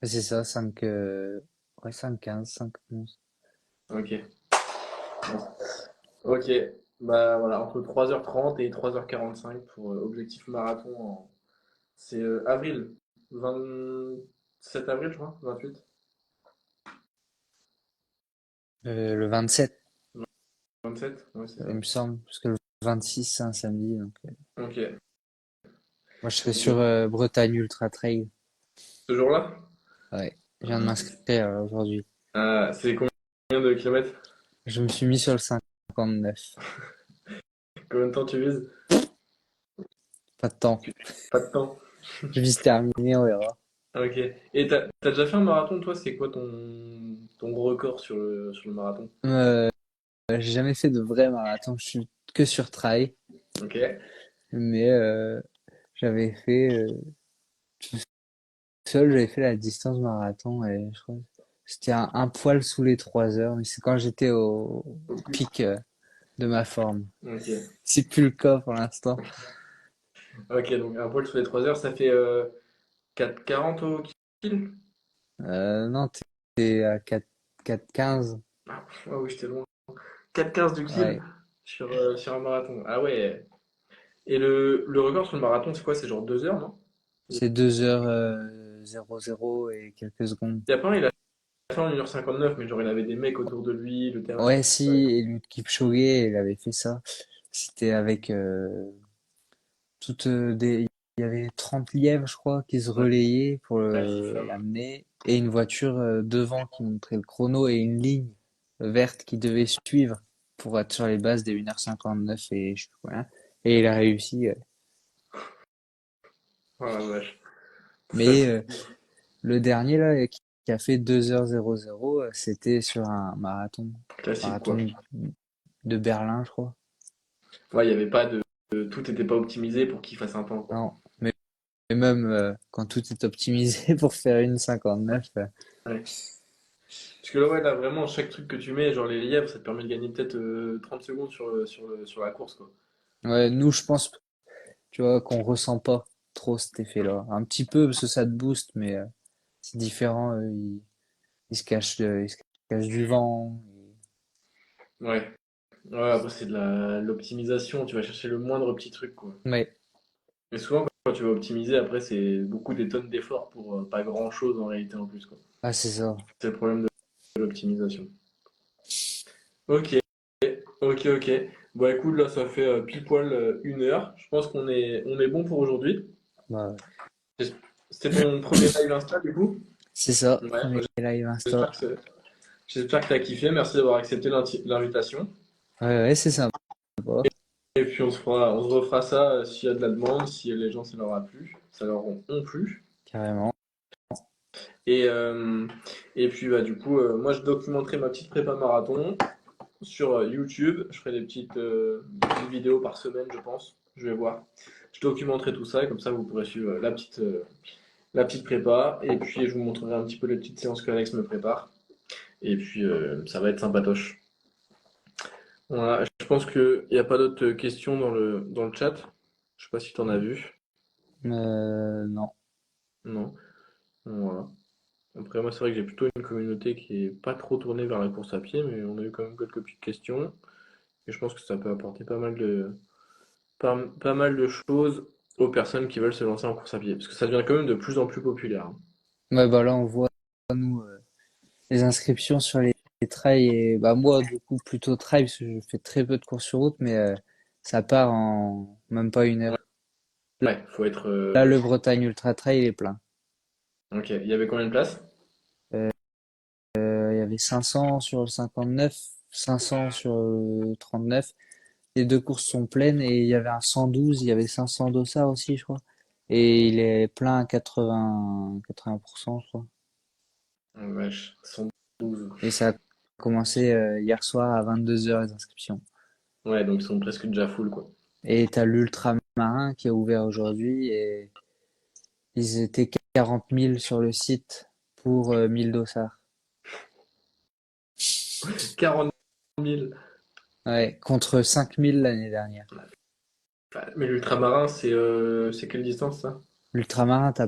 C'est ça, 5, ouais, 5, 15, 5, 11. Ok. Ok. Bah voilà, entre 3h30 et 3h45 pour objectif marathon. C'est avril. 27 avril, je crois. 28. Le 27, 27? Ouais, c'est il ça. me semble, parce que le 26, c'est un samedi. Donc, Ok. moi, je serai Ok. sur Bretagne Ultra Trail. Ce jour-là? Ouais, je viens de m'inscrire aujourd'hui. C'est combien de kilomètres? Je me suis mis sur le 59. Combien de temps tu vises? Pas de temps. Pas de temps. Je vise terminer, on verra. Ok. Et t'as déjà fait un marathon, toi? C'est quoi ton record sur le marathon? Euh, j'ai jamais fait de vrai marathon, je suis que sur trail, Ok. mais j'avais fait tout seul, j'avais fait la distance marathon et je crois que c'était un poil sous les 3 heures, mais c'est quand j'étais au Au plus. pic de ma forme. Ok. C'est plus le cas pour l'instant. Ok, donc un poil sur les 3 heures, ça fait 4,40 au kill? Non, t'es à 4, 4,15. Ah, ah oui, j'étais loin. 4,15 du kill Ouais, sur un marathon. Ah ouais. Et le record sur le marathon, c'est quoi? C'est genre 2 heures, non? c'est 2 heures 00 et quelques secondes. Et après, il a fait en 1h59, mais genre il avait des mecs autour de lui, le terrain. Ouais, si, Eliud Kipchoge, il avait fait ça. C'était avec toutes il y avait 30 lièvres, je crois, qui se Ouais, relayaient pour ouais, c'est ça. l'amener, et une voiture devant qui montrait le chrono et une ligne verte qui devait suivre pour être sur les bases des 1h59 et je sais plus combien. Et il a réussi. Oh la vache. Ça, Mais c'est le dernier là qui a fait 2h00, c'était sur un classique, quoi. marathon de Berlin, je crois. Ouais, il y avait pas tout n'était pas optimisé pour qu'il fasse un temps, quoi. Non, mais même quand tout est optimisé pour faire une 59, Ouais. Parce que là, ouais, là, vraiment, chaque truc que tu mets, genre les lièvres, ça te permet de gagner peut-être 30 secondes sur la course, quoi. ouais, nous je pense, tu vois, qu'on ressent pas trop cet effet-là. Un petit peu parce que ça te booste, mais c'est différent. Ils se cachent, ils se cachent du vent. Ouais. Ouais, après, c'est de l'optimisation. Tu vas chercher le moindre petit truc, quoi. Ouais, Mais souvent, quand tu vas optimiser, après, c'est beaucoup des tonnes d'efforts pour pas grand-chose en réalité en plus, quoi. ah c'est ça. C'est le problème de l'optimisation. Ok, ok, ok. Bon, écoute, là, ça fait pile poil 1 heure. Je pense on est bon pour aujourd'hui. Bah, J'es- C'était ton premier live Insta, du coup? c'est ça. Ouais, Premier bah, live Insta. j'espère j'espère que tu as kiffé. Merci d'avoir accepté l'invitation. Ouais, ouais, c'est sympa. Et puis, on se refera ça s'il y a de la demande, si les gens, ça leur a plu, ça leur ont plu. Carrément. Et, euh, et puis, bah, du coup, moi, je documenterai ma petite prépa marathon sur YouTube. Je ferai des petites vidéos par semaine, je pense. Je vais voir. Je documenterai tout ça et comme ça, vous pourrez suivre la petite prépa. Et puis, je vous montrerai un petit peu les petites séances que Alex me prépare. Et puis, ça va être sympatoche. Voilà, je pense qu'il n'y a pas d'autres questions dans le chat. Je sais pas si tu en as vu. Non. Non. Voilà. Après, moi, c'est vrai que j'ai plutôt une communauté qui est pas trop tournée vers la course à pied, mais on a eu quand même quelques petites questions. Et je pense que ça peut apporter pas mal de choses aux personnes qui veulent se lancer en course à pied. Parce que ça devient quand même de plus en plus populaire, hein. Ouais, bah là on voit nous les inscriptions sur les trails et bah moi du coup plutôt trail parce que je fais très peu de courses sur route, mais ça part en même pas une Ouais, heure. Ouais, faut être. Là, le Bretagne Ultra Trail est plein. Ok. Il y avait combien de places? Il y avait 500 sur le 59, 500 sur le 39. Les deux courses sont pleines et il y avait un 112, il y avait 500 dossards aussi, je crois. Et il est plein à 80%, je crois. Oh, vache, 112. Et ça a commencé hier soir à 22 heures les inscriptions. Ouais, donc ils sont presque déjà full, quoi. Et t'as l'ultramarin qui a ouvert aujourd'hui et ils étaient 40 000 sur le site pour 1000 dossards. 40 000. Ouais, contre 5 000 l'année dernière. Enfin, mais l'ultramarin, c'est quelle distance, ça? L'ultramarin, t'as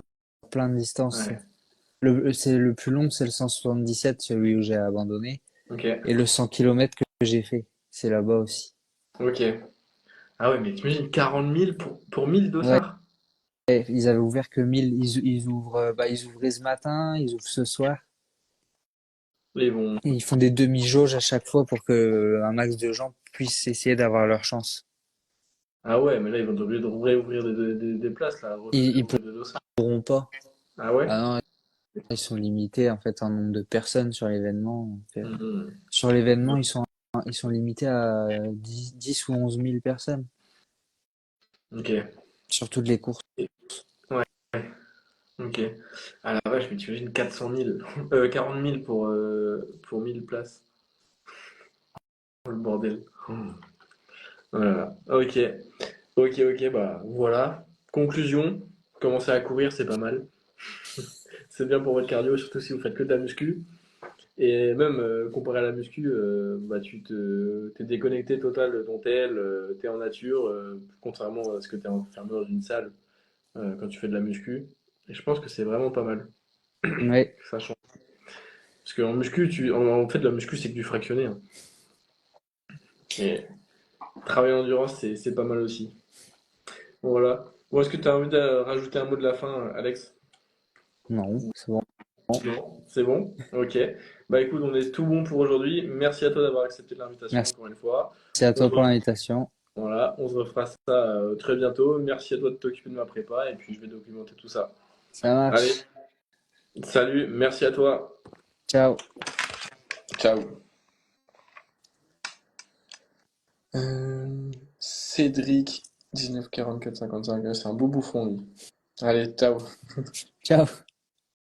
plein de distances. Ouais. C'est le plus long, c'est le 177, celui où j'ai abandonné. Ok. Et le 100 km que j'ai fait, c'est là-bas aussi. Ok. Ah ouais, mais t'imagines 40 000 pour 1000 Ouais, dossards? ils avaient ouvert que 1000. Ils ouvrent, ils ouvraient ce matin, ils ouvrent ce soir. Ils vont. Et ils font des demi-jauges à chaque fois pour que un max de gens puissent essayer d'avoir leur chance. Ah ouais, mais là, ils vont être obligés de réouvrir des places, là, Ils réouvrir des dossards. pourront pas. Ah ouais? Ah non, ils sont limités en fait en nombre de personnes sur l'événement. Mhm. Sur l'événement, ils sont limités à 10 ou 11 000 personnes Ok. sur toutes les courses. Et- Ouais, ok. Ah la vache, mais t'imagines 400 000. 40 000 pour 1000 places. Oh, le bordel. Voilà. Ok. Ok, ok, bah voilà. Conclusion. Commencer à courir, c'est pas mal. C'est bien pour votre cardio, surtout si vous faites que de la muscu. Et même comparé à la muscu, bah, t'es déconnecté total de ton tel, t'es en nature, contrairement à ce que t'es enfermé dans une salle quand tu fais de la muscu. Et je pense que c'est vraiment pas mal. Ouais, Ça change. Parce qu'en muscu, en fait, la muscu, c'est que du fractionné, hein. Et travailler en endurance, c'est pas mal aussi. Bon, voilà. Bon, est-ce que tu as envie de rajouter un mot de la fin, Alex? non, c'est bon. Non, c'est bon? Ok. Bah écoute, on est tout bon pour aujourd'hui. Merci à toi d'avoir accepté l'invitation Merci encore une fois. à On toi se pour re- l'invitation. Voilà, on se refera ça très bientôt. Merci à toi de t'occuper de ma prépa et puis je vais documenter tout ça. Ça Allez, marche. salut, merci à toi. Ciao. Ciao. Cédric, 19 44 55, c'est un beau bouffon lui. Allez, ciao. Ciao.